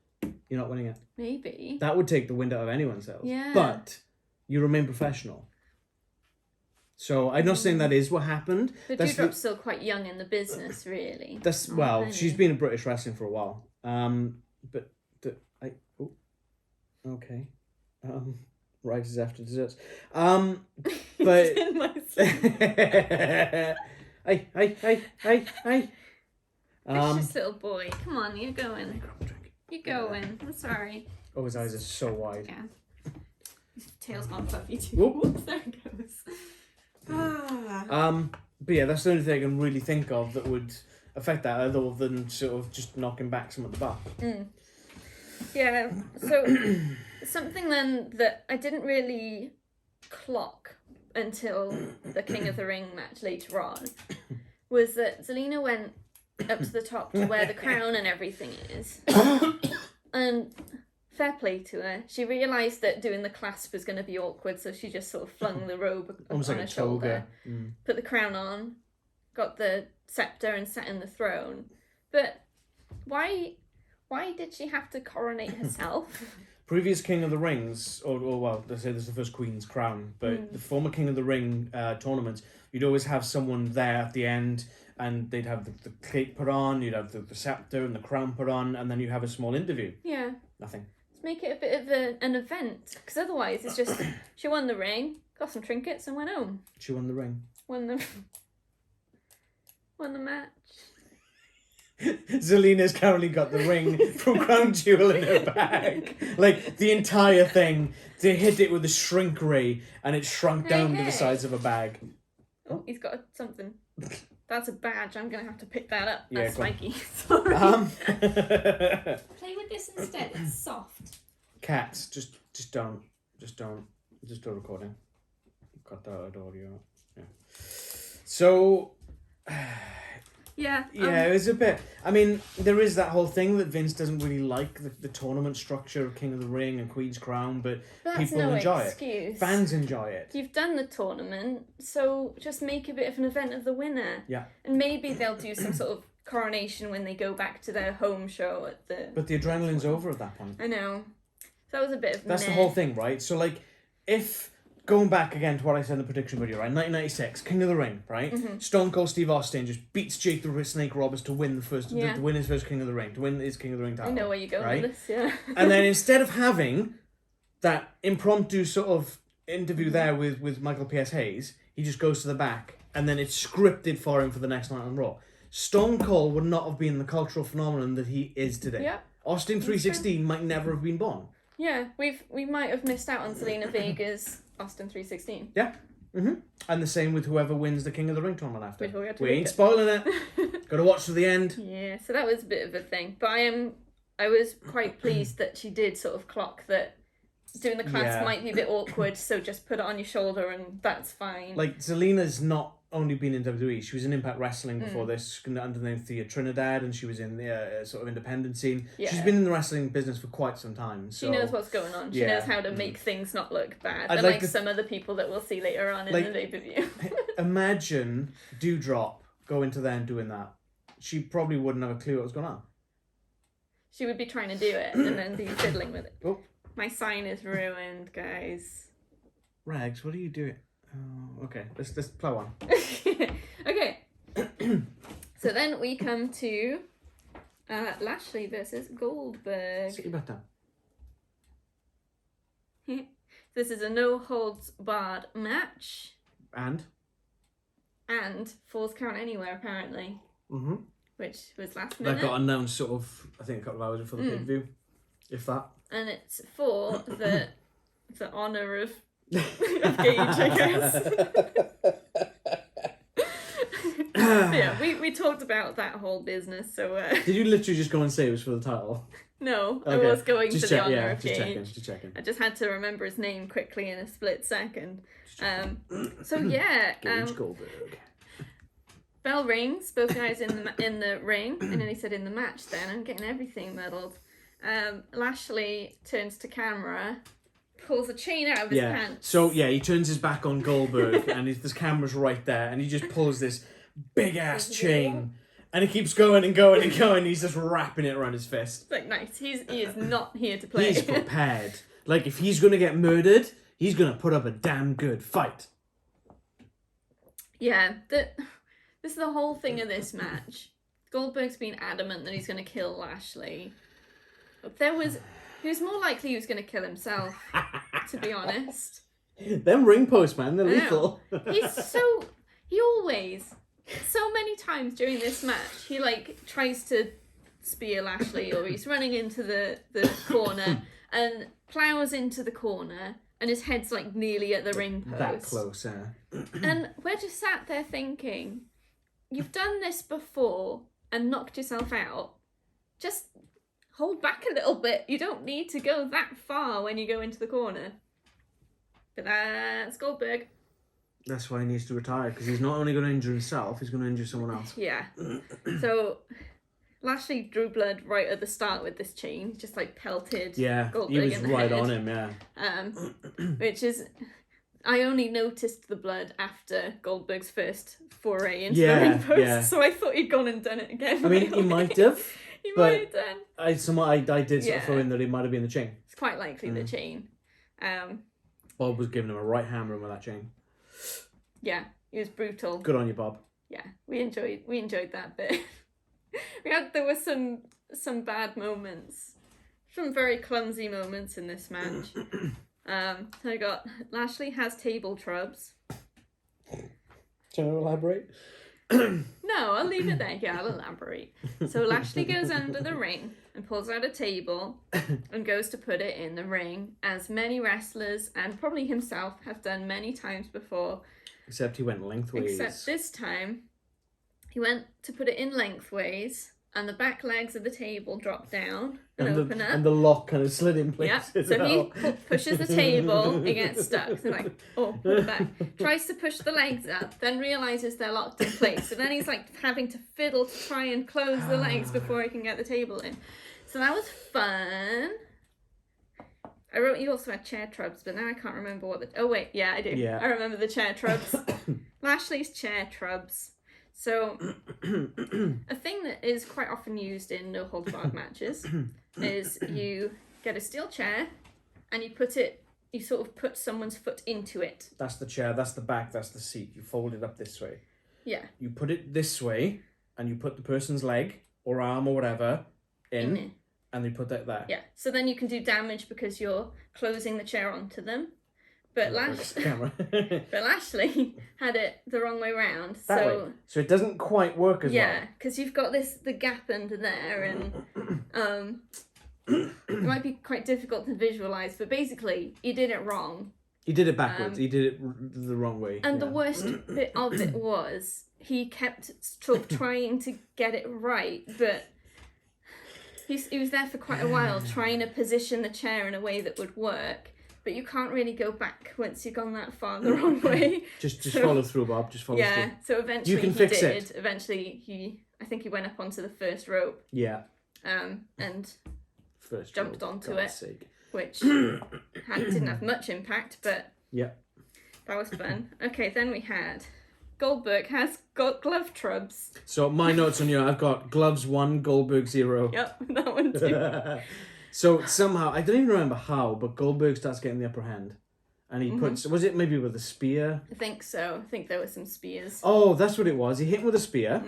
"You're not winning it." Maybe that would take the wind out of anyone's sails. Yeah, but you remain professional. So I'm not saying that is what happened. But Doudrop's still quite young in the business, really. She's been in British wrestling for a while. Rice is after desserts. But hey. Vicious little boy. Come on, you're going. You're going. I'm sorry. Oh, his eyes are so wide. Yeah. His tail's gone puffy too. Whoop. There it goes. But yeah, that's the only thing I can really think of that would affect that, other than sort of just knocking back some of the bar. Yeah, so something then that I didn't really clock until the King of the Ring match later on was that Zelina went up to the top to where the crown and everything is. And fair play to her. She realised that doing the clasp was going to be awkward, so she just sort of flung the robe on her shoulder, put the crown on, got the scepter and sat in the throne. But why did she have to coronate herself? Previous King of the Rings, or well, let's say this is the first Queen's crown, but the former King of the Ring tournaments, you'd always have someone there at the end, and they'd have the cape put on, you'd have the scepter and the crown put on, and then you have a small interview. Yeah. Nothing. Let's make it a bit of an event, because otherwise it's just, she won the ring, got some trinkets and went home. She won the ring. Won the match. Zelina's currently got the ring from Crown Jewel in her bag. Like, the entire thing. They hit it with a shrink ray, and it shrunk down to the size of a bag. Oh, he's got something. That's a badge. I'm going to have to pick that up. Yeah, that's spiky. Sorry. Play with this instead. It's soft. Cats, just don't. Just recording. Cut that out audio. Yeah. So... Yeah. It was a bit... I mean, there is that whole thing that Vince doesn't really like, the tournament structure of King of the Ring and Queen's Crown, but people enjoy it. Fans enjoy it. You've done the tournament, so just make a bit of an event of the winner. Yeah. And maybe they'll do some sort of coronation when they go back to their home show at the... But the adrenaline's over at that point. I know. So that was a bit of That's the whole thing, right? So, like, if... Going back again to what I said in the prediction video, right? 1996, King of the Ring, right? Stone Cold Steve Austin just beats Jake the Snake Roberts to win to win his first King of the Ring, to win his King of the Ring title. I know where you're going with this, yeah. And then instead of having that impromptu sort of interview there with Michael P.S. Hayes, he just goes to the back, and then it's scripted for him for the next night on Raw. Stone Cold would not have been the cultural phenomenon that he is today. Yeah. Austin 316 might never have been born. Yeah, we might have missed out on Zelina Vega's Austin 316. Yeah. And the same with whoever wins the King of the Ring tournament after. We ain't spoiling it. Got to watch to the end. Yeah, so that was a bit of a thing. But I was quite pleased that she did sort of clock that doing the class might be a bit awkward, so just put it on your shoulder and that's fine. Like, Zelina's not only been in WWE, she was in Impact Wrestling before this, under the name Thea Trinidad, and she was in the sort of independent scene. Yeah. She's been in the wrestling business for quite some time. So she knows what's going on. She knows how to make things not look bad. Unlike some other people that we'll see later on in the pay-per-view. Imagine Doudrop going to there and doing that. She probably wouldn't have a clue what was going on. She would be trying to do it and then be fiddling with it. Oh. My sign is ruined, guys. Rags, what are you doing? Oh, okay, let's plow on. Okay. So then we come to Lashley versus Goldberg. Sit your butt down. This is a no-holds-barred match. And Falls Count Anywhere, apparently. Mm-hmm. Which was last minute. That got announced sort of, I think, a couple of hours before the pay-per-view. If that. And it's for the honour of Gage, I guess. Yeah, we talked about that whole business, so... Did you literally just go and say it was for the title? No, Okay. I was going just for check, the honour yeah, of just Gage. Just checking. I just had to remember his name quickly in a split second. So yeah, Gage Goldberg. bell rings, both guys in the ring, and then he said in the match then, I'm getting everything muddled. Lashley turns to camera, pulls a chain out of his pants. So yeah, he turns his back on Goldberg and this camera's right there and he just pulls this big ass chain and he keeps going and going and going. He's just wrapping it around his fist. It's like, nice. He is not here to play. He's prepared. Like, if he's going to get murdered, he's going to put up a damn good fight. Yeah, this is the whole thing of this match. Goldberg's been adamant that he's going to kill Lashley. But who's more likely he was going to kill himself, to be honest. Them ring posts, man, they're lethal. He always, so many times during this match, he like tries to spear Lashley, or he's running into the corner and plows into the corner and his head's like nearly at the ring post. That close, yeah. And we're just sat there thinking, you've done this before and knocked yourself out. Just hold back a little bit. You don't need to go that far when you go into the corner. But that's Goldberg. That's why he needs to retire, because he's not only going to injure himself, he's going to injure someone else. Yeah. So Lashley drew blood right at the start with this chain, just like pelted Goldberg he was in the right head. on him, yeah. Which is, I only noticed the blood after Goldberg's first foray into the ring post, so I thought he'd gone and done it again. I mean, he might have. He might have done. I did sort of throw in that it might have been the chain. It's quite likely the chain. Bob was giving him a right hammering with that chain. Yeah, he was brutal. Good on you, Bob. Yeah, we enjoyed that bit. There were some bad moments, some very clumsy moments in this match. So I got Lashley has table trubs. Do you want to elaborate? No, I'll leave it there. Yeah, I'll elaborate. So Lashley goes under the ring and pulls out a table and goes to put it in the ring, as many wrestlers and probably himself have done many times before. Except he went lengthways. Except this time, he went to put it in lengthways, and the back legs of the table dropped down and open up. And the lock kind of slid in place. Yeah, so he pushes the table, it gets stuck. So like, oh, put it back. Tries to push the legs up, then realises they're locked in place. So then he's like having to fiddle to try and close the legs before he can get the table in. So that was fun. I wrote you also had chair trubs, but now I can't remember what the... Oh, wait, yeah, I do. Yeah. I remember the chair trubs. Lashley's chair trubs. So, a thing that is quite often used in no-holds-barred matches is you get a steel chair and you sort of put someone's foot into it. That's the chair, that's the back, that's the seat. You fold it up this way. Yeah. You put it this way and you put the person's leg or arm or whatever in. And they put that there. Yeah, so then you can do damage because you're closing the chair onto them. But Lashley had it the wrong way round. So it doesn't quite work as well. Yeah, because you've got the gap under there, and it might be quite difficult to visualise, but basically, he did it wrong. He did it backwards. He did it the wrong way. And the worst bit of it was, he kept trying to get it right, but... He was there for quite a while trying to position the chair in a way that would work, but you can't really go back once you've gone that far the wrong way. Just follow through, Bob. Just follow through. Yeah, so eventually you can fix did. It. Eventually, I think he went up onto the first rope. Yeah. And first jumped rope, onto God's it, sake. which didn't have much impact, but yeah, that was fun. Okay, then we had... Goldberg has got glove trubs. So my notes on you, I've got gloves 1, Goldberg 0. Yep, that one too. So somehow, I don't even remember how, but Goldberg starts getting the upper hand. And he puts, was it maybe with a spear? I think so. I think there were some spears. Oh, that's what it was. He hit him with a spear.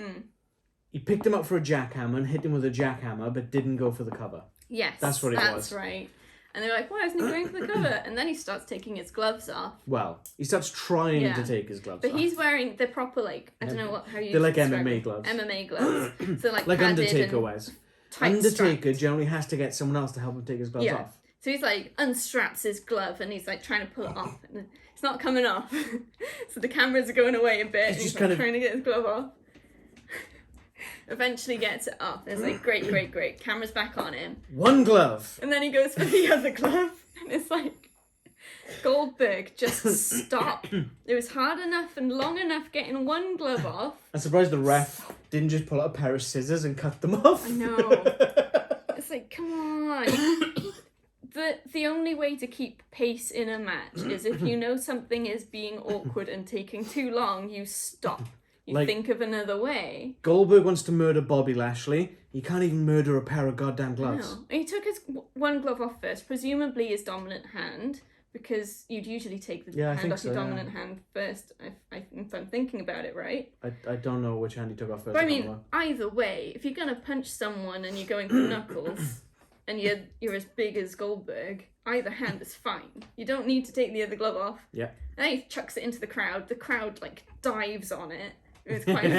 He picked him up for a jackhammer and hit him with a jackhammer, but didn't go for the cover. Yes, that's what it was. That's right. And they're like, why isn't he going for the cover? And then he starts taking his gloves off. Well, he starts trying to take his gloves off. But he's wearing the proper, like, I don't know how you They're like describe MMA it. gloves. MMA gloves. So like Undertaker and... wears. tight Undertaker strapped. generally has to get someone else to help him take his gloves Yeah. off. So he's like unstraps his glove and he's like trying to pull it off and it's not coming off. So the cameras are going away a bit. He's And just he's kind like of trying to get his glove off. Eventually gets it off. It's like great. Camera's back on him. One glove. And then he goes for the other glove. And it's like, Goldberg, just stop. It was hard enough and long enough getting one glove off. I'm surprised the ref didn't just pull out a pair of scissors and cut them off. I know. It's like, come on. The only way to keep pace in a match is if you know something is being awkward and taking too long, you stop. You think of another way. Goldberg wants to murder Bobby Lashley. He can't even murder a pair of goddamn gloves. No. And he took his one glove off first, presumably his dominant hand, because you'd usually take the hand off your dominant hand first, if I'm thinking about it right. I don't know which hand he took off first. But I mean, either way, if you're going to punch someone and you're going for knuckles, and you're as big as Goldberg, either hand is fine. You don't need to take the other glove off. Yeah. And then he chucks it into the crowd. The crowd, like, dives on it. It was quite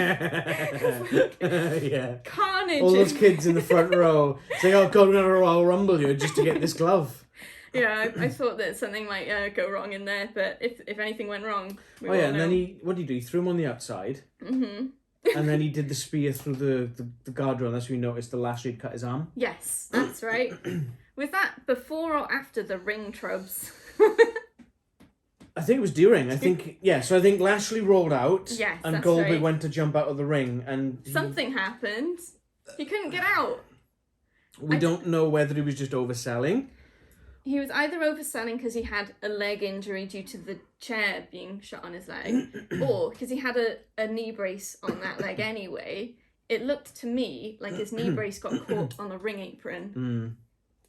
yeah. Carnage. All those kids in the front row saying, "Oh God, we're gonna Royal Rumble you just to get this glove." Yeah, I thought that something might go wrong in there, but if anything went wrong, we and know. then what did he do? He threw him on the outside. Mm-hmm. And then he did the spear through the guardrail. That's when we noticed the Lashley had cut his arm. Yes, that's right. Was that before or after the ring trubs? I think it was during. I think So I think Lashley rolled out. Yes, and that's Goldberg right. went to jump out of the ring, and Something happened. He couldn't get out. We don't know whether he was just overselling. He was either overselling because he had a leg injury due to the chair being shot on his leg, or because he had a knee brace on that leg anyway. It looked to me like his knee brace got caught on the ring apron.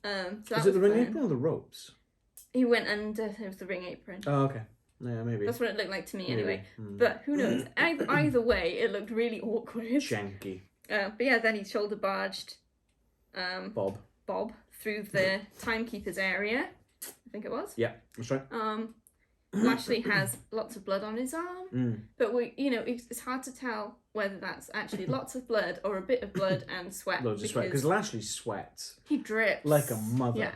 So Was it the ring apron or the ropes? He went under the ring apron. Oh, okay. Yeah, maybe. That's what it looked like to me anyway. But who knows? Either way, it looked really awkward. Shanky. But yeah, then he shoulder barged Bob through the timekeeper's area. I think it was. Yeah, that's right. Lashley has lots of blood on his arm, but it's hard to tell whether that's actually lots of blood or a bit of blood and sweat. Loads of sweat, because Lashley sweats. He drips. Like a mother. Yeah.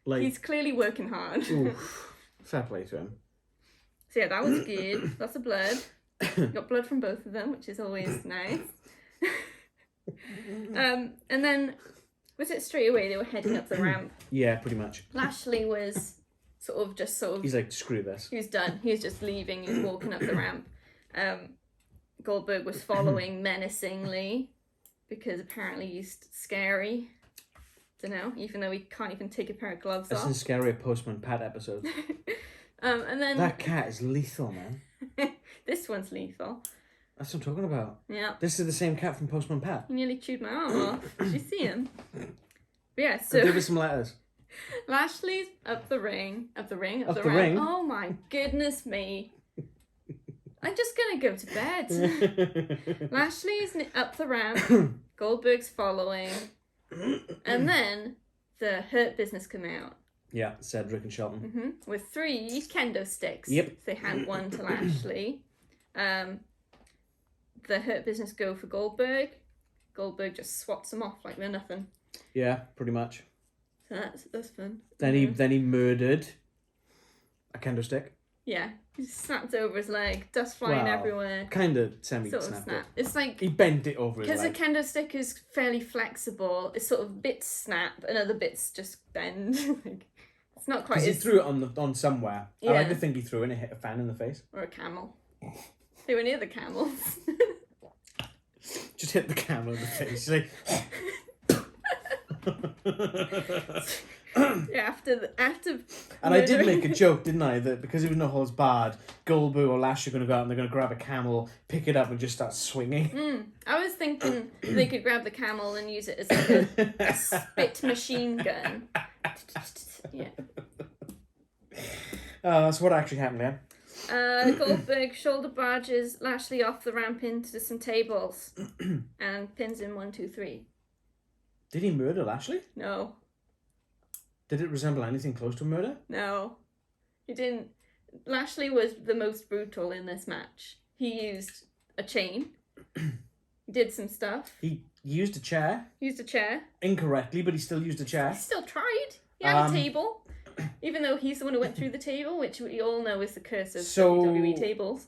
Like, he's clearly working hard. Oof, fair play to him. So yeah, that was good. Lots of blood. Got blood from both of them, which is always nice. And then, was it straight away they were heading up the ramp? Yeah, pretty much. Lashley was sort of... He's like, screw this. He was done. He was just leaving. He was walking up the ramp. Goldberg was following menacingly because apparently he's scary. Don't know, even though he can't even take a pair of gloves off. That's a scary Postman Pat episode. And then... That cat is lethal, man. This one's lethal. That's what I'm talking about. Yeah. This is the same cat from Postman Pat. He nearly chewed my arm off. Did you see him? But yeah, so... Give us some letters. Lashley's up the ring. Up the ring? Up the ring? Oh my goodness me. I'm just going to go to bed. Lashley's up the ramp. Goldberg's following. And then the Hurt Business come out. Yeah, Cedric and Shelton. With 3 kendo sticks. Yep. So they hand one to Lashley. The Hurt Business go for Goldberg. Goldberg just swats them off like they're nothing. Yeah, pretty much. So that's fun. Then he murdered a kendo stick. Yeah, he snapped over his leg, dust flying everywhere. Kind of Sort of snapped snap. it. It's like... He bent it over his leg. Because a kendo stick is fairly flexible, it's sort of bits snap and other bits just bend. Like, it's not quite... Because he threw it on somewhere. Yeah. I like to think he threw it and it hit a fan in the face. Or a camel. They were near the camels. Just hit the camel in the face. He's like... Yeah, after and I did make a joke, didn't I, that because it was no holds barred, Goldberg or Lashley are going to go out and they're going to grab a camel, pick it up and just start swinging. I was thinking they could grab the camel and use it as like a spit machine gun. Yeah. That's what actually happened, yeah. Goldberg shoulder barges Lashley off the ramp into some tables and pins him 1, 2, 3. Did he murder Lashley? No. Did it resemble anything close to a murder? No. He didn't. Lashley was the most brutal in this match. He used a chain He did some stuff. He used a chair. Used a chair. Incorrectly, but he still used a chair. He still tried. He had a table. Even though he's the one who went through the table, which we all know is the curse of WWE tables.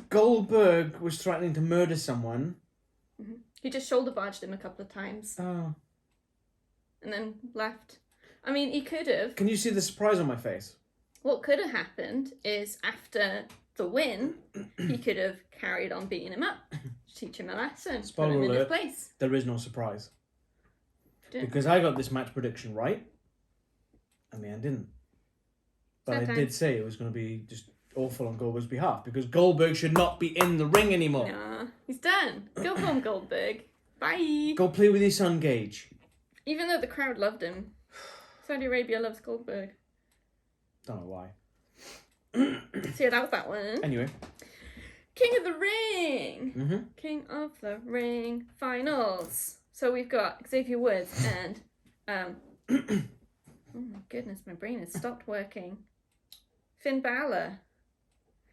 Goldberg was threatening to murder someone. Mm-hmm. He just shoulder barged him a couple of times. Oh. And then left. I mean, he could have. Can you see the surprise on my face? What could have happened is after the win, he could have carried on beating him up, teach him a lesson, Spoiler put him in his alert, place. there is no surprise. Didn't. Because I got this match prediction right, and Leanne didn't. But I did say it was going to be just awful on Goldberg's behalf, because Goldberg should not be in the ring anymore. Nah, he's done. Go home, Goldberg. Bye. Go play with your son, Gage. Even though the crowd loved him. Saudi Arabia loves Goldberg. Don't know why. So yeah, that was that one. Anyway. King of the Ring. Mm-hmm. King of the Ring finals. So we've got Xavier Woods and oh my goodness, my brain has stopped working. Finn Balor.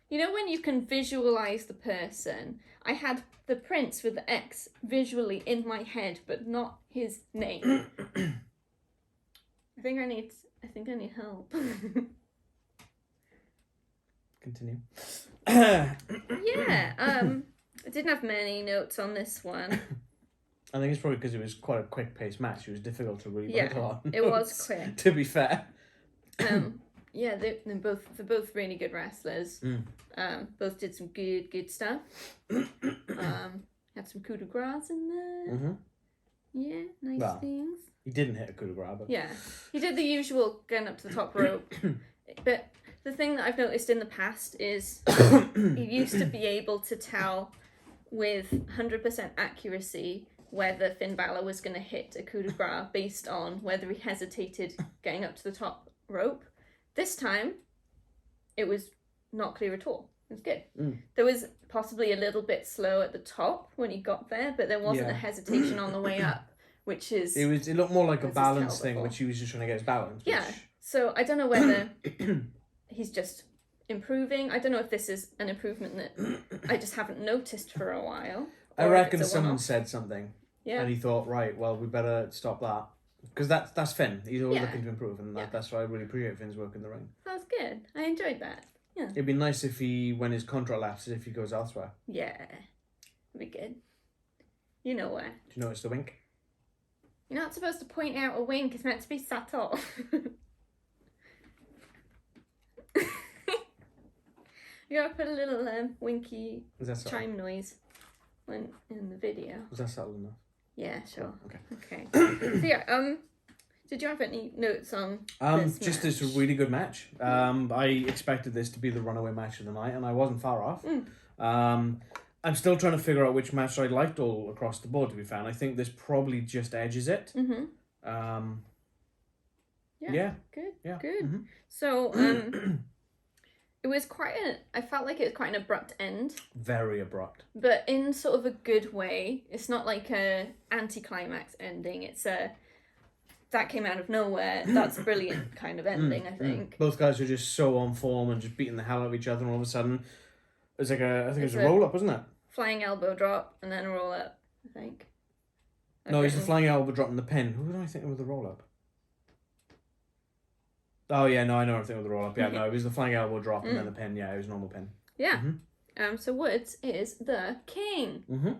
You know when you can visualize the person? I had the prince with the X visually in my head, but not his name. I think I need help. Continue. Yeah, I didn't have many notes on this one. I think it's probably because it was quite a quick-paced match. It was difficult to read. Yeah, it was quick. To be fair. Yeah, they're both really good wrestlers. Both did some good stuff. Had some coup de grace in there. Mm-hmm. Yeah, nice things. He didn't hit a coup de grace, but... Yeah, he did the usual going up to the top rope. But the thing that I've noticed in the past is he used to be able to tell with 100% accuracy whether Finn Balor was going to hit a coup de grace based on whether he hesitated getting up to the top rope. This time, it was not clear at all. It was good. There was possibly a little bit slow at the top when he got there, but there wasn't a hesitation on the way up, which is... It looked more like a balance thing, which he was just trying to get his balance. Yeah, so I don't know whether he's just improving. I don't know if this is an improvement that I just haven't noticed for a while. I reckon someone said something. Yeah. And he thought, right, well, we better stop that. Because that's Finn. He's always looking to improve, and that's why I really appreciate Finn's work in the ring. That was good. I enjoyed that. Yeah. It'd be nice if when his contract lapses, if he goes elsewhere. Yeah. It'd be good. You know where. Do you notice the wink? You're not supposed to point out a wink. It's meant to be subtle. You gotta put a little winky chime noise when in the video. Was that subtle enough? Yeah, sure. Okay. So yeah, did you have any notes on this just match? this really good match. I expected this to be the runaway match of the night, and I wasn't far off. I'm still trying to figure out which match I liked all across the board, to be fair, and I think this probably just edges it. Mm-hmm. Yeah. Good. Yeah. Good. Mm-hmm. So, it was I felt like it was quite an abrupt end. Very abrupt. But in sort of a good way. It's not like a anticlimax ending. It's that came out of nowhere. That's a brilliant kind of ending, I think. Both guys were just so on form and just beating the hell out of each other, and all of a sudden, it was like I think it was a roll-up, wasn't it? Flying elbow drop, and then a roll-up, I think. No, he's the flying elbow drop and the pin. Who did I think with the roll-up? Oh, yeah, no, I know everything with the roll-up. Yeah, no, it was the flying elbow drop and then the pin. Yeah, it was a normal pin. Yeah. So Woods is the king. Mm-hmm.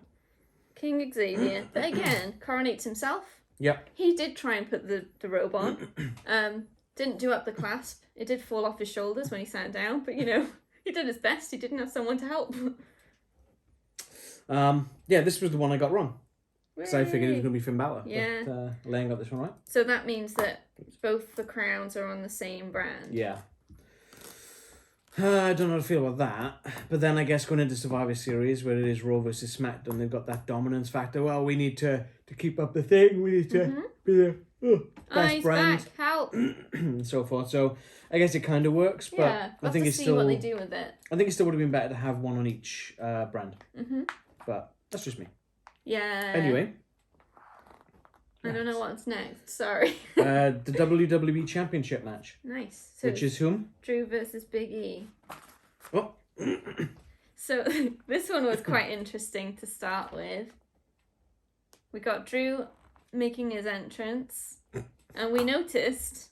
King Xavier. But again, coronates himself. Yep. He did try and put the robe on. Didn't do up the clasp. It did fall off his shoulders when he sat down. But, you know, he did his best. He didn't have someone to help. Yeah, this was the one I got wrong. Because I figured it was going to be Finn Balor. Yeah. But Leanne got this one right. So that means that both the crowns are on the same brand. Yeah. I don't know how to feel about that. But then I guess going into Survivor Series, where it is Raw versus SmackDown, they've got that dominance factor. Well, we need to keep up the thing. We need to be the best brand. Back, help. And so forth. So I guess it kind of works. But Yeah, I think it's see still... what they do with it. I think it still would have been better to have one on each brand. Mm-hmm. But that's just me. Yeah. Anyway. I don't know what's next. Sorry. The WWE Championship match. Nice. So Which is whom? Drew versus Big E. Oh. So this one was quite interesting to start with. we got Drew making his entrance, and we noticed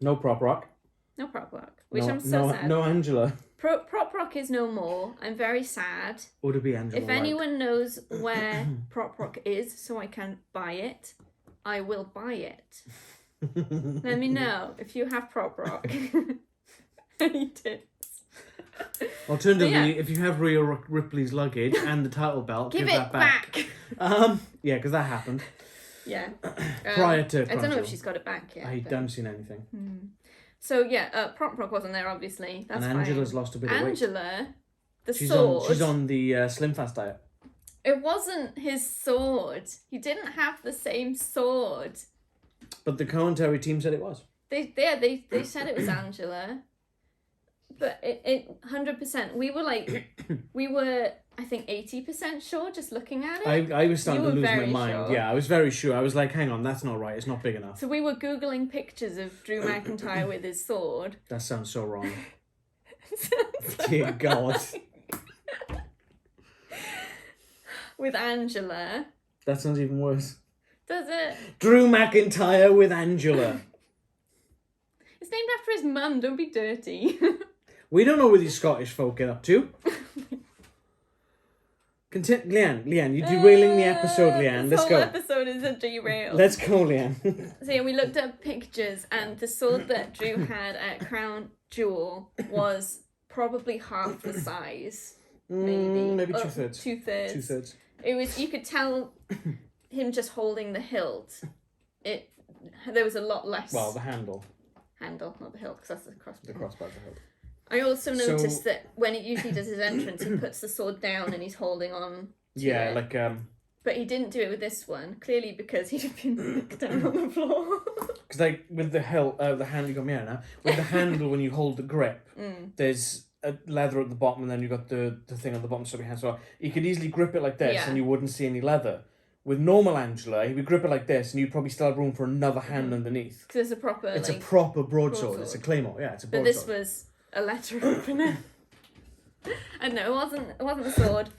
No prop rock. no prop rock, which I'm so sad. No Angela. Prop rock is no more. I'm very sad. Would it be Angela? If anyone knows where prop rock is, so I can buy it, I will buy it. Let me know if you have prop rock. Any tips? Alternatively, if you have Rhea Ripley's luggage and the title belt, give that back. Yeah, because that happened. Yeah. Prior to I don't know if Crunchwell. she's got it back yet. I haven't seen anything. So yeah, prop rock wasn't there, obviously. That's and Angela's fine. lost a bit of weight. Angela, She's sword. She's on the Slim Fast diet. It wasn't his sword. He didn't have the same sword. But the commentary team said it was. They said it was Angela. But it 100%. We were I think 80% sure just looking at it. I was starting to lose my very mind. sure. Yeah, I was very sure. I was like, hang on, that's not right. It's not big enough. So we were Googling pictures of Drew McIntyre with his sword. That sounds so wrong. So Dear God. with Angela. That sounds even worse. Does it? Drew McIntyre with Angela. It's named after his mum. Don't be dirty. We don't know what these Scottish folk get up to. Leanne, you're derailing the episode, Leanne. This Let's whole go. episode is a derail. Let's go, Leanne. So yeah, we looked up pictures, and the sword that Drew had at Crown Jewel was probably half the size. Maybe 2/3. 2/3. 2/3. It was. You could tell him just holding the hilt. There was a lot less. Well, the handle, not the hilt, because that's the crossbar. the crossbar, the hilt. I also noticed that when it usually does his entrance, he puts the sword down and he's holding on to it. like But he didn't do it with this one, clearly because he'd have been knocked down on the floor. because like with the hilt, the handle, you got me out now. With the handle, when you hold the grip, there's a leather at the bottom, and then you got the thing on the bottom, so your hand. So you could easily grip it like this, and you wouldn't see any leather. With normal Angela, he would grip it like this, and you'd probably still have room for another hand underneath. Because it's a proper. It's a proper broadsword. It's a claymore. Yeah, it's a broadsword. But this was a letter opener. And no, it wasn't a sword.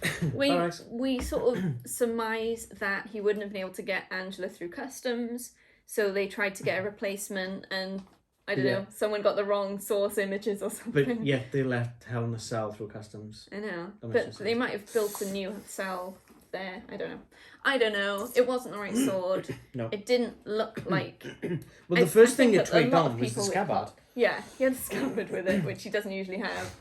We sort of surmised that he wouldn't have been able to get Angela through customs, so they tried to get a replacement, and I don't know, someone got the wrong source images or something. But yet they left Hell in a Cell through customs. I know, but they might have built a new cell there. I don't know. It wasn't the right sword. No. It didn't look like. Well, the first thing it tweaked on was the scabbard. Yeah, he had a scabbard with it, which he doesn't usually have.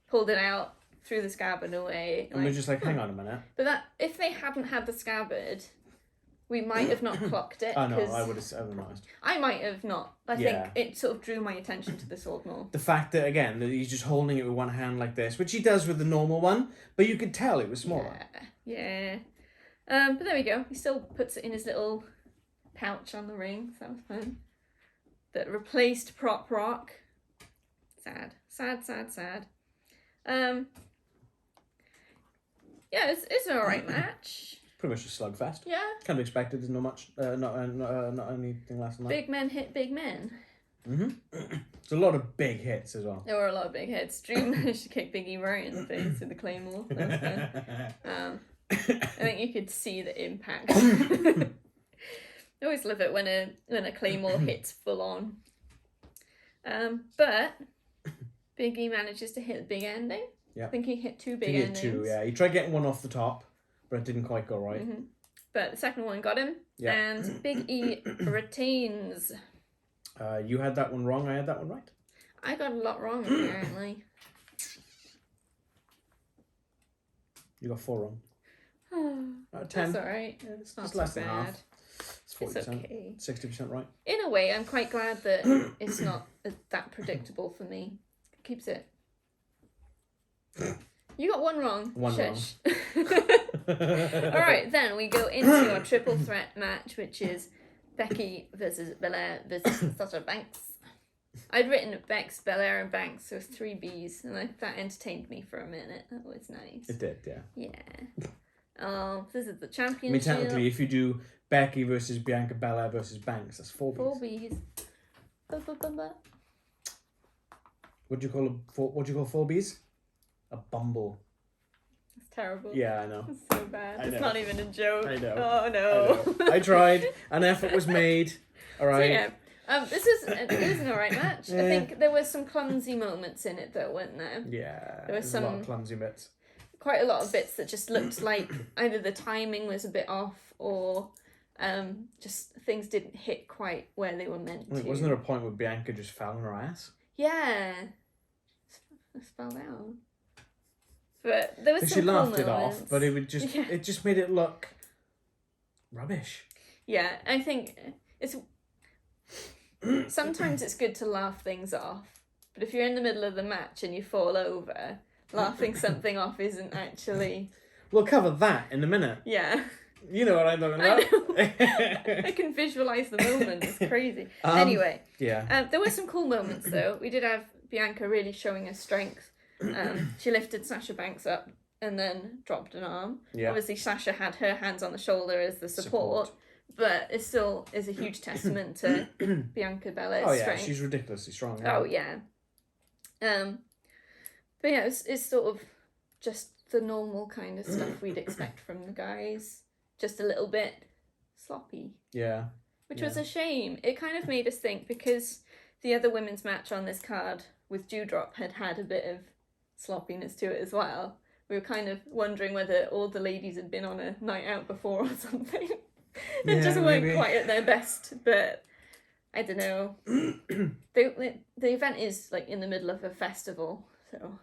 Pulled it out, threw the scabbard away. And we're just like, hang on a minute. But if they hadn't had the scabbard, we might have not clocked it. Oh no, I would have noticed. I might have not. I think it sort of drew my attention to the sword more. The fact that, again, that he's just holding it with one hand like this, which he does with the normal one, but you could tell it was smaller. Yeah. But there we go. He still puts it in his little pouch on the ring, so that was fun. That replaced Prop Rock. Sad. Yeah, it's an alright match. Pretty much a slugfest. Yeah. Kind of expected. There's not much, not anything less than that. Big men hit big men. It's a lot of big hits as well. There were a lot of big hits. Drew managed to kick Big E right in the face with the claymore. That was fun. I think you could see the impact. I always love it when a claymore hits full on. But Big E manages to hit the big ending. Yeah. I think he hit two big he hit endings. two, yeah. He tried getting one off the top, but it didn't quite go right. But the second one got him. Yeah. And Big E retains. You had that one wrong, I had that one right. I got a lot wrong, apparently. You got 4 wrong. 10. That's alright. Yeah, It's not it's so less than bad. half. It's 40%. It's okay. 60% right. In a way, I'm quite glad that it's not that predictable for me. It keeps it. You got one wrong. One Shush. Alright, then we go into our triple threat match, which is Becky versus Belaire versus Sasha Banks. I'd written Bex, Belaire, and Banks, so it's 3 Bs, and that entertained me for a minute. That was nice. It did, yeah. Yeah. This is the championship. I mean, technically, if you do Becky versus Bianca, Belair versus Banks, that's 4 Bs. 4 Bs. Ba-ba-ba-ba. What do you call 4 Bs? A bumble. That's terrible. Yeah, I know. It's so bad. I It's know. not even a joke. I know. Oh no. I tried. An effort was made. All right. So yeah, it was an alright match. I think there were some clumsy moments in it though, weren't there? Yeah. There was a lot of clumsy bits. Quite a lot of bits that just looked like either the timing was a bit off or just things didn't hit quite where they were meant to. Wasn't there a point where Bianca just fell on her ass? Yeah. I fell down. But there was some she cool laughed it moments. off, but it just made it look rubbish. Yeah, I think it's sometimes it's good to laugh things off, but if you're in the middle of the match and you fall over, laughing something off isn't actually... We'll cover that in a minute. Yeah. You know what I'm talking about. I know. I can visualise the moment. It's crazy. Anyway. Yeah. There were some cool moments, though. We did have Bianca really showing her strength. She lifted Sasha Banks up and then dropped an arm. Yeah. Obviously, Sasha had her hands on the shoulder as the support. But it still is a huge testament to Bianca Belaire's strength. She's ridiculously strong. Yeah. Oh, yeah. But yeah, it's sort of just the normal kind of stuff we'd expect from the guys. Just a little bit sloppy. Yeah. Which was a shame. It kind of made us think, because the other women's match on this card with Doudrop had a bit of sloppiness to it as well. We were kind of wondering whether all the ladies had been on a night out before or something. It just weren't quite at their best, but I don't know. The event is like in the middle of a festival, so...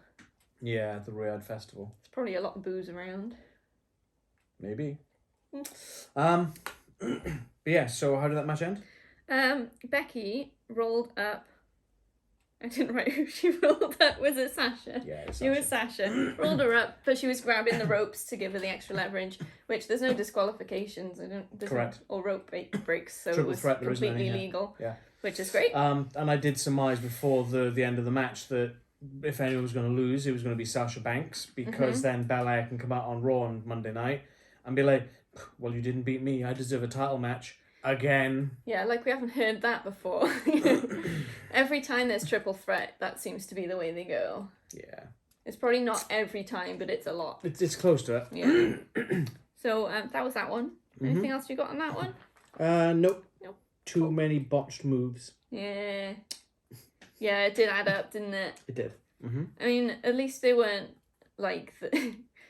Yeah, the Riyadh Festival. There's probably a lot of booze around. Maybe. But yeah, so how did that match end? Becky rolled up. I didn't write who she rolled up. Was it Sasha? Yeah, it was Sasha. Rolled her up, but she was grabbing the ropes to give her the extra leverage, which there's no disqualifications. Correct. Or rope breaks, so Triple it was threat, completely legal. Yeah. Which is great. And I did surmise before the end of the match that if anyone was going to lose, it was going to be Sasha Banks, because then Belaire can come out on Raw on Monday night and be like, well, you didn't beat me, I deserve a title match again. Yeah, like we haven't heard that before. Every time there's triple threat, that seems to be the way they go. Yeah. It's probably not every time, but it's a lot. It's close to it. Yeah. So that was that one. Anything else you got on that one? Nope. Nope. Too many botched moves. Yeah. Yeah, it did add up, didn't it? It did. I mean, at least they weren't like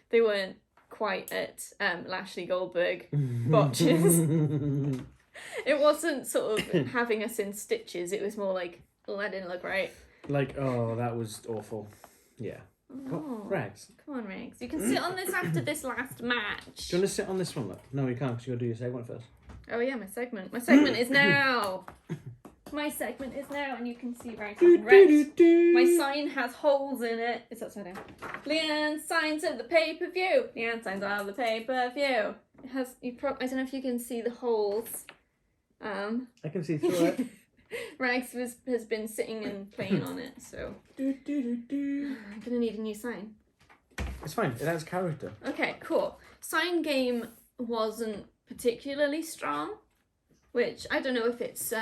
they weren't quite at Lashley Goldberg botches. It wasn't sort of having us in stitches. It was more like, oh, that didn't look right. Like, oh, that was awful. Yeah. Oh, Rags. Come on, Rags. You can sit on this after this last match. Do you want to sit on this one? Look? No, you can't, because you got to do your segment first. Oh yeah, my segment. My segment is now. My segment is now, and you can see Rags and Rex. My sign has holes in it. It's upside down. Leanne signs at the pay-per-view. Leanne signs on the pay-per-view. It has. I don't know if you can see the holes. I can see through it. Rags has been sitting and playing on it, so I'm gonna need a new sign. It's fine. It has character. Okay, cool. Sign game wasn't particularly strong, which I don't know if it's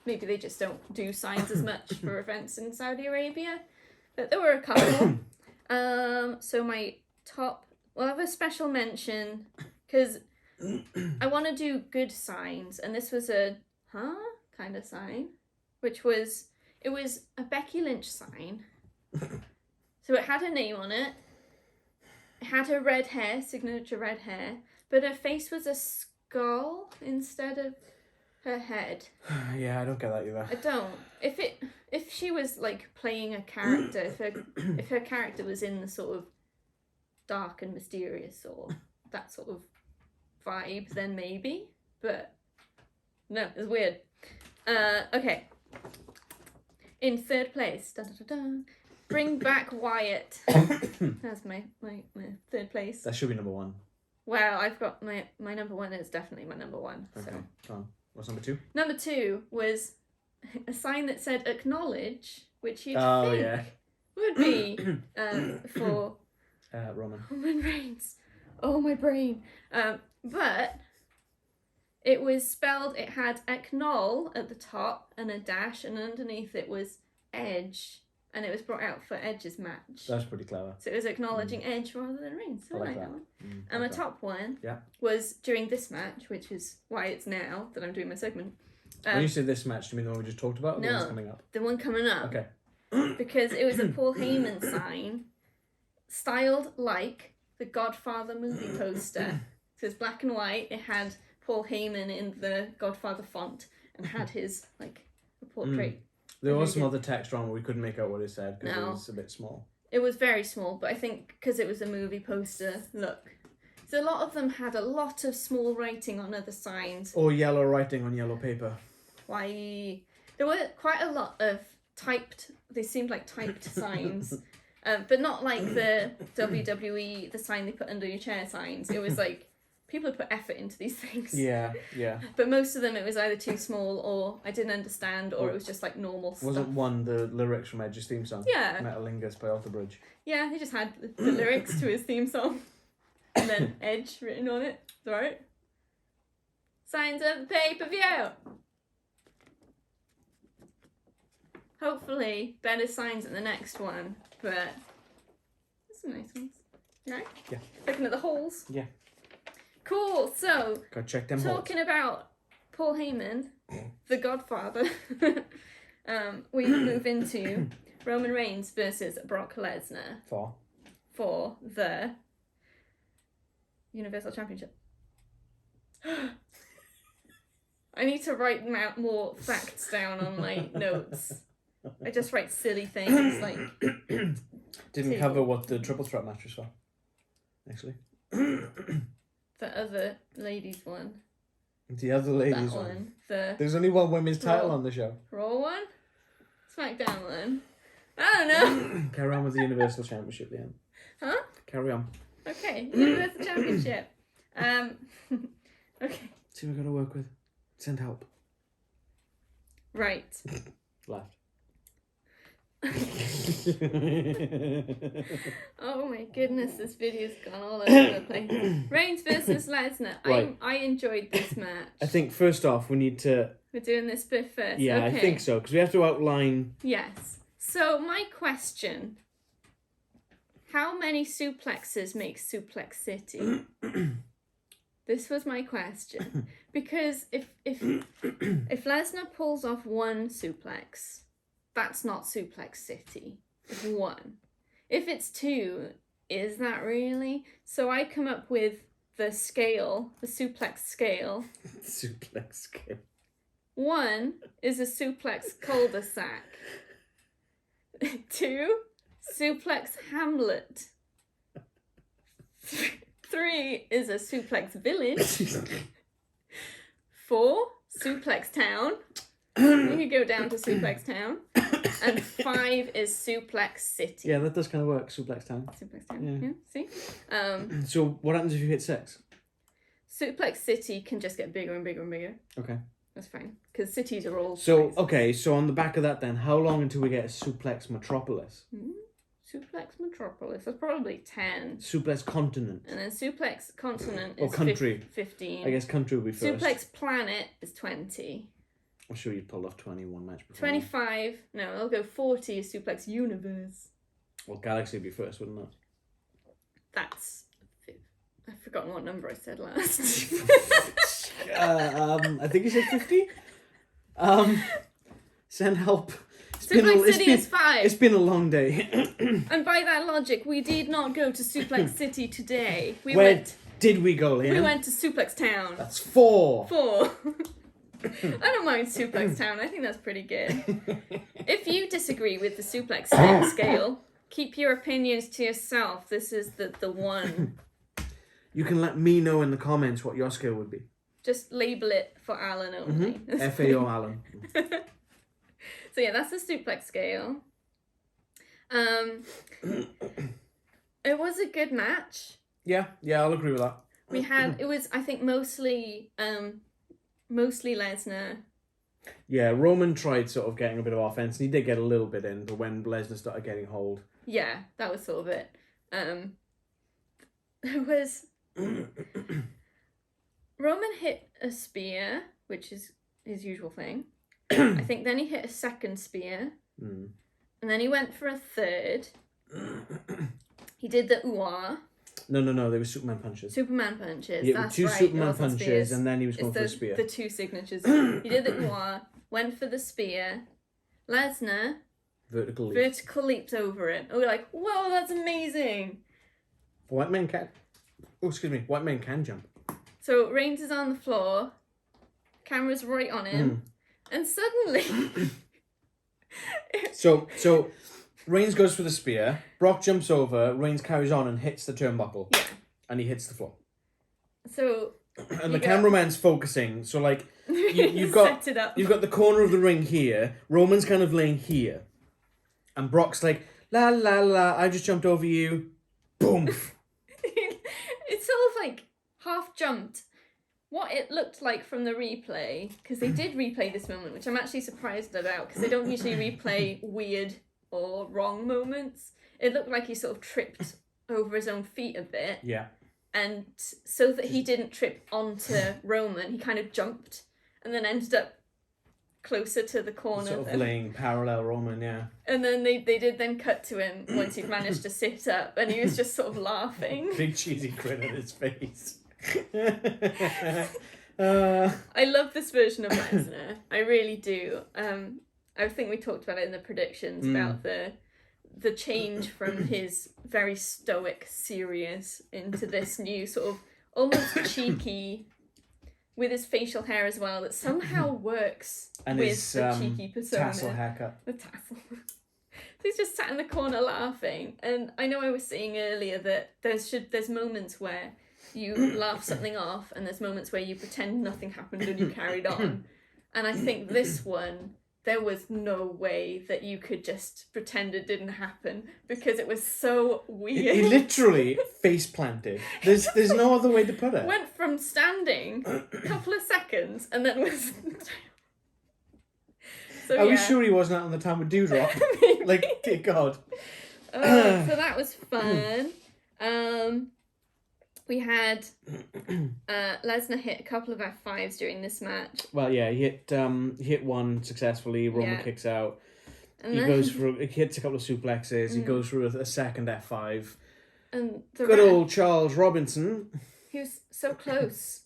maybe they just don't do signs as much for events in Saudi Arabia, but there were a couple. So my top, well, I have a special mention because I want to do good signs, and this was a kind of sign, which was, it was a Becky Lynch sign. So it had her name on it. It had her red hair, signature red hair, but her face was a skull instead of her head. Yeah, I don't get that either. I don't. If she was like playing a character, if her character was in the sort of dark and mysterious or that sort of vibe, then maybe. But no, it's weird. Okay. In third place, dun, dun, dun, dun, bring back Wyatt. That's my third place. That should be number one. Well, I've got my number one is definitely my number one. Okay, So come on. What's number two? number two was a sign that said acknowledge, which you'd Oh, think yeah. would be for Roman. Roman Reigns. Oh, my brain. But it was spelled, it had acknowl at the top and a dash, and underneath it was edge. and it was brought out for Edge's match. That's pretty clever. So it was acknowledging Edge rather than Reigns. So I like that one. And my top one was during this match, which is why it's now that I'm doing my segment. When you say this match, do you mean the one we just talked about, or the No, one coming up? The one coming up. Okay. Because it was a Paul Heyman sign, styled like the Godfather movie poster. So it's black and white. It had Paul Heyman in the Godfather font and had his, like, a portrait. There was some other text wrong where we couldn't make out what it said because it was a bit small. It was very small, but I think because it was a movie poster, look. So a lot of them had a lot of small writing on other signs. Or yellow writing on yellow paper. Why? There were quite a lot of typed, they seemed like typed signs. But not like the WWE, the sign they put under your chair signs. It was like, people put effort into these things. Yeah. But most of them, it was either too small or I didn't understand or it was just like normal stuff. Wasn't one the lyrics from Edge's theme song? Yeah. Metalingus by Alter Bridge. Yeah, he just had the lyrics to his theme song. And then Edge written on it. It's alright. Signs of the pay-per-view. Hopefully, better signs at the next one. But there's some nice ones. You right? Yeah. Looking at the holes. Yeah. Cool. So, Gotta check them talking about Paul Heyman, the Godfather, we move into Roman Reigns versus Brock Lesnar for the Universal Championship. I need to write more facts down on my notes. I just write silly things like... Didn't cover what the triple threat match was for, actually. The other ladies one. The other ladies one. There's only one women's title on the show. Raw one? Smackdown one? I don't know. Carry on with the Universal Championship, Leanne. Huh? Carry on. Okay, Universal Championship. Okay. See what I've got to work with. Send help. Right. Left. Oh my goodness, this video's gone all over the place. Reigns versus Lesnar. Right. I enjoyed this match. I think first off we need to... We're doing this bit first. Yeah, okay. I think so, because we have to outline... Yes. So my question, how many suplexes make Suplex City? This was my question. Because if Lesnar pulls off one suplex, that's not Suplex City. It's one. If it's two, is that really? So I come up with the scale, the suplex scale. Suplex scale. One is a suplex cul-de-sac. Two, suplex hamlet. Three is a suplex village. Four, suplex town. You could go down to suplex town. And 5 is Suplex City. Yeah, that does kind of work. Suplex Town. Suplex Town. Yeah. See. So what happens if you hit 6? Suplex City can just get bigger and bigger and bigger. Okay. That's fine because cities are all. So okay, so on the back of that, then, how long until we get a Suplex Metropolis? Suplex Metropolis. That's probably 10. Suplex Continent. And then Suplex Continent or is country. 15. I guess country would be first. Suplex Planet is 20. I'm sure you pulled off 21 match before. 25. No, I'll go 40 is Suplex Universe. Well, Galaxy would be first, wouldn't it? That's... I've forgotten what number I said last. I think you said 50. Send help. Suplex City is 5. It's been a long day. And by that logic, we did not go to Suplex City today. Where did we go, Liam? We went to Suplex Town. That's 4. 4. I don't mind Suplex Town. I think that's pretty good. If you disagree with the Suplex scale, keep your opinions to yourself. This is the one. You can let me know in the comments what your scale would be. Just label it for Alan only. FAO Alan. So yeah, that's the Suplex scale. It was a good match. Yeah, I'll agree with that. We had, it was, I think, mostly Lesnar. Yeah, Roman tried sort of getting a bit of offense, and he did get a little bit in, but when Lesnar started getting hold... Yeah, that was sort of it. It was... Roman hit a spear, which is his usual thing. I think then he hit a second spear. And then he went for a third. He did the ooh-ah. No, they were Superman punches. Superman punches. Yeah, That's two right. Superman punches, spears. and then he was going It's for a spear. The two signatures. He did the ooh-ah, went for the spear. Lesnar Vertical leaps over it. And we're like, whoa, that's amazing. White men can. Oh, excuse me. White men can jump. So Reigns is on the floor. Camera's right on him. And suddenly... So Reigns goes for the spear. Brock jumps over. Reigns carries on and hits the turnbuckle. Yeah. And he hits the floor. So... And the cameraman's focusing. So, like, you've got the corner of the ring here. Roman's kind of laying here. And Brock's like, la, la, la, I just jumped over you. Boom. It's sort of like half jumped. What it looked like from the replay, because they did replay this moment, which I'm actually surprised about, because they don't usually replay weird or wrong moments. It looked like he sort of tripped over his own feet a bit. Yeah. And so that he didn't trip onto Roman, he kind of jumped and then ended up closer to the corner. Sort of laying parallel Roman, yeah. And then they did then cut to him once he'd managed to sit up, and he was just sort of laughing. Big cheesy grin on his face. I love this version of Lesnar. I really do. I think we talked about it in the predictions about the change from his very stoic, serious into this new sort of almost cheeky, with his facial hair as well, that somehow works and with his the cheeky persona. tassel haircut. The tassel. So he's just sat in the corner laughing. And I know I was saying earlier that there's moments where you laugh something off, and there's moments where you pretend nothing happened and you carried on. And I think this one, there was no way that you could just pretend it didn't happen, because it was so weird. He literally face planted. There's no other way to put it. Went from standing a couple of seconds and then was... Are we sure he wasn't out on the time with Doudrop? Like, dear God. So that was fun. We had Lesnar hit a couple of F5s during this match. Well, yeah, he hit one successfully. Roman kicks out. And he then... goes for... He hits a couple of suplexes. He goes for a second F5. And good old Charles Robinson. He was so close.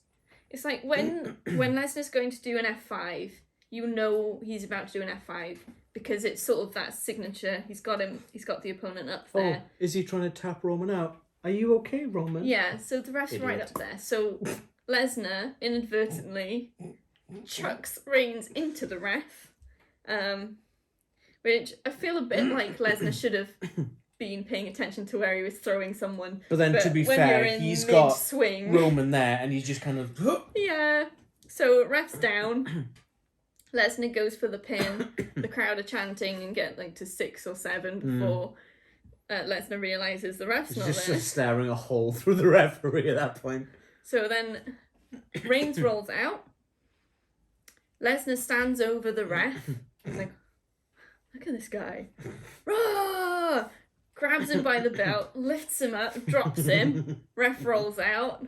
It's like when Lesnar's going to do an F5, you know he's about to do an F5, because it's sort of that signature. He's got the opponent up there. Oh, is he trying to tap Roman out? Are you okay, Roman? Yeah, so the ref's right up there. So Lesnar inadvertently chucks Reigns into the ref, which I feel a bit like Lesnar should have been paying attention to where he was throwing someone. But then, to be fair, he's got Roman there, and he's just kind of... Yeah. So ref's down. Lesnar goes for the pin. The crowd are chanting and get like to 6 or 7 before Lesnar realises the ref's not there. He's just staring a hole through the referee at that point. So then Reigns rolls out. Lesnar stands over the ref. He's like, look at this guy. Rah! Grabs him by the belt, lifts him up, drops him. Ref rolls out.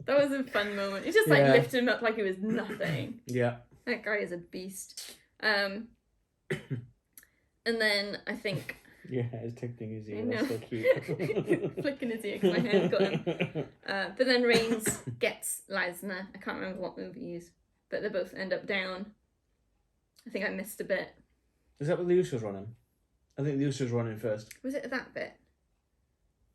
That was a fun moment. He just lifted him up like he was nothing. Yeah. That guy is a beast. And then I think... Yeah, he's tickling his ear. That's so cute. Flicking his ear because my hand got him. But then Reigns gets Lesnar. I can't remember what move he used. But they both end up down. I think I missed a bit. Is that what the Usos running? I think the Usos running first. Was it that bit?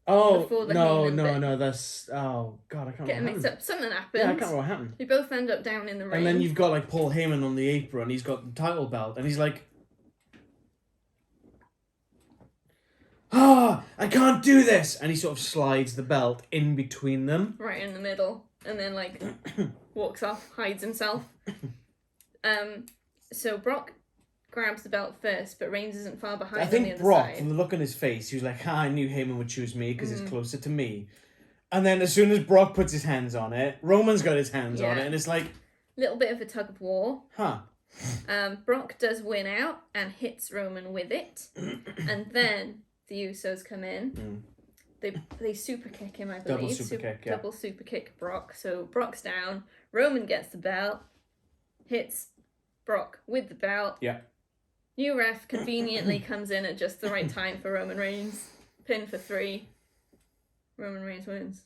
Oh, no, that's... Oh, God, I can't remember. Getting mixed up. Something happened. Yeah, I can't remember what happened. They both end up down in the ring. And then you've got, like, Paul Heyman on the apron. He's got the title belt. And he's like... I can't do this! And he sort of slides the belt in between them. Right in the middle. And then, like, walks off, hides himself. So Brock grabs the belt first, but Reigns isn't far behind. I think on the other Brock, side. from the look on his face, he was like, I knew Heyman would choose me because it's closer to me. And then as soon as Brock puts his hands on it, Roman's got his hands on it, and it's like... Little bit of a tug of war. Huh. Brock does win out and hits Roman with it. And then the Usos come in. They super kick him, I believe. Double super kick Brock. So Brock's down. Roman gets the belt. Hits Brock with the belt. Yeah. New ref conveniently comes in at just the right time for Roman Reigns. Pin for 3. Roman Reigns wins.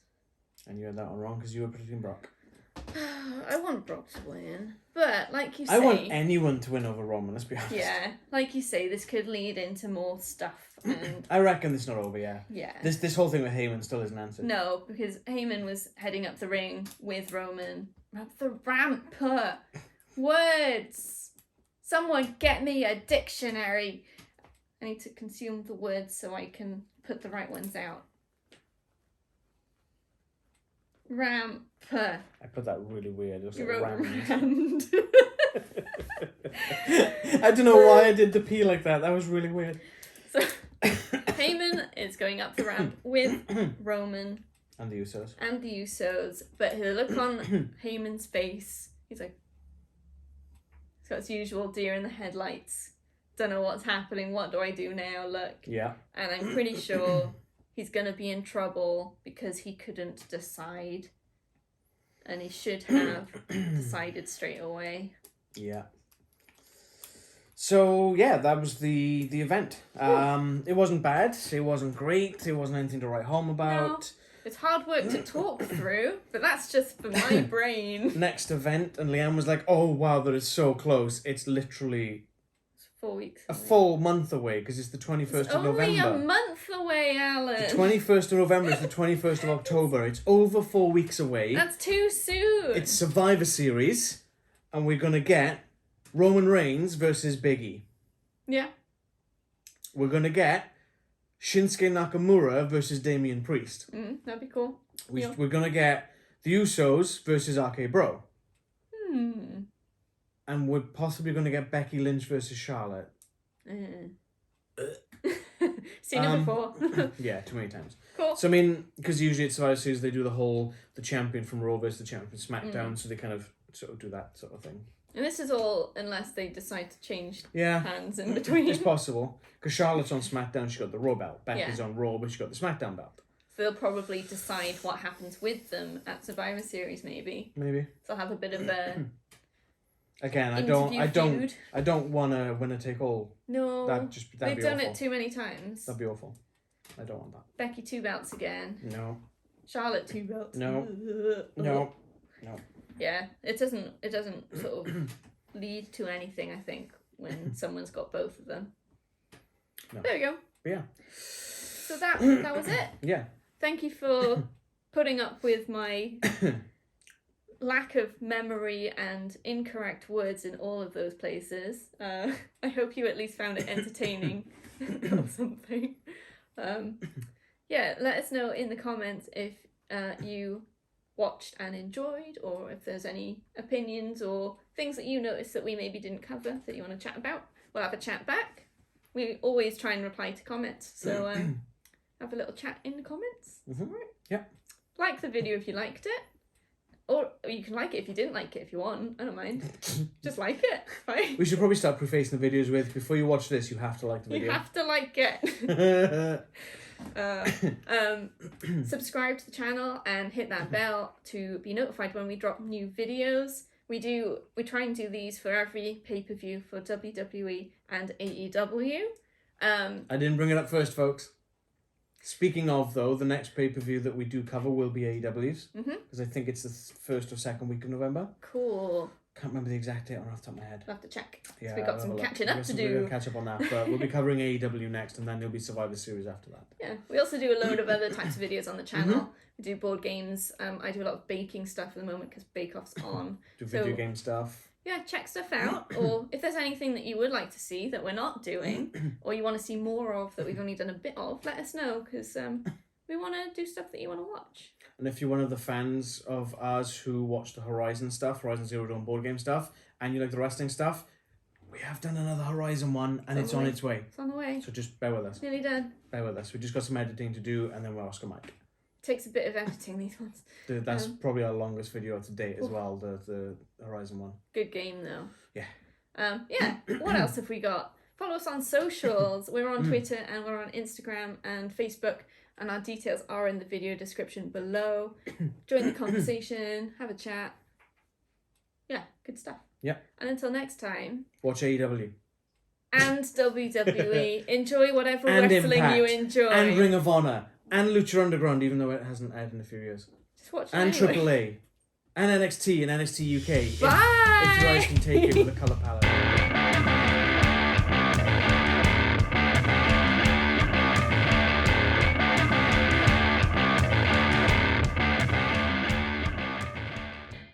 And you had that one wrong because you were predicting Brock. I want Brock to win. But, like you say... I want anyone to win over Roman, let's be honest. Yeah, like you say, this could lead into more stuff. And I reckon it's not over, yeah. yeah. This whole thing with Heyman still isn't answered. No, because Heyman was heading up the ring with Roman. Up the ramp. Words. Someone get me a dictionary. I need to consume the words so I can put the right ones out. Ramp. I put that really weird. It was You like wrote rammed. rammed. I don't know why I did the P like that. That was really weird. So, Heyman is going up the ramp with Roman. And the Usos. And the Usos. But the look on Heyman's face, he's like... He's got his usual deer in the headlights. Don't know what's happening. What do I do now? Look. Yeah. And I'm pretty sure he's going to be in trouble because he couldn't decide. And he should have decided straight away. Yeah. So, yeah, that was the event. It wasn't bad. It wasn't great. It wasn't anything to write home about. No. It's hard work to talk through, but that's just for my brain. Next event, and Leanne was like, oh, wow, that is so close. It's literally... It's 4 weeks a away. full month away, because it's the 21st of November. Only a month away, Alan. The 21st of November is the 21st of October. It's over 4 weeks away. That's too soon. It's Survivor Series, and we're going to get Roman Reigns versus Big E. Yeah. We're going to get Shinsuke Nakamura versus Damian Priest. That'd be cool. We're going to get the Usos versus RK Bro. And we're possibly going to get Becky Lynch versus Charlotte. Seen it before. Yeah, too many times. Cool. So, I mean, because usually at Survivor Series they do the champion from Raw versus the champion from SmackDown, so they kind of sort of do that sort of thing. And this is all unless they decide to change Yeah. hands in between. It's possible. Because Charlotte's on SmackDown, she got the Raw belt. Becky's on Raw, but she got the SmackDown belt. So they'll probably decide what happens with them at Survivor Series, maybe. Maybe. So I'll have a bit of a Again, I don't want to winner take all. No. That'd they've be done awful. it too many times. That'd be awful. I don't want that. Becky 2 belts again. No. Charlotte 2 belts. No. No. Yeah, it doesn't sort of lead to anything, I think, when someone's got both of them. No. There we go. But yeah. So that was it. Yeah. Thank you for putting up with my lack of memory and incorrect words in all of those places. I hope you at least found it entertaining or something. Yeah, let us know in the comments if you watched and enjoyed, or if there's any opinions or things that you noticed that we maybe didn't cover that you want to chat about. We'll have a chat back. We always try and reply to comments, so have a little chat in the comments. Mm-hmm. Right. Yeah. Like the video if you liked it. Or you can like it if you didn't like it if you want. I don't mind. Just like it. Right? We should probably start prefacing the videos with, before you watch this, you have to like the video. You have to like it. Subscribe to the channel and hit that bell to be notified when we drop new videos. We try and do these for every pay-per-view for WWE and AEW. I didn't bring it up first, folks. Speaking of, though, the next pay-per-view that we do cover will be AEW's. Because I think it's the first or second week of November. Cool. Can't remember the exact date off the top of my head. We'll have to check. Yeah, We've got some catching up to do. We'll catch up on that, but we'll be covering AEW next, and then there'll be Survivor Series after that. Yeah, we also do a load of other types of videos on the channel. We do board games. I do a lot of baking stuff at the moment because Bake Off's on. Do video game stuff. Yeah, check stuff out. Or if there's anything that you would like to see that we're not doing, or you want to see more of that we've only done a bit of, let us know, because we want to do stuff that you want to watch. And if you're one of the fans of ours who watch the Horizon stuff, Horizon Zero Dawn board game stuff, and you like the wrestling stuff, we have done another Horizon one, and it's on its way. It's on the way. So just bear with us. Nearly done. Bear with us. We just got some editing to do, and then we're Oscar Mike. Takes a bit of editing, these ones. That's probably our longest video to date as well, the Horizon one. Good game, though. Yeah. Yeah. What else have we got? Follow us on socials. We're on Twitter and we're on Instagram and Facebook, and our details are in the video description below. Join the conversation, have a chat. Yeah, good stuff. Yeah. And until next time. Watch AEW. and WWE. Enjoy whatever And wrestling Impact, you enjoy. and Ring of Honor, and Lucha Underground, even though it hasn't aired in a few years. Just watch it And anyway. AAA, and NXT, and NXT UK. Bye! If you guys can take it with a colour palette.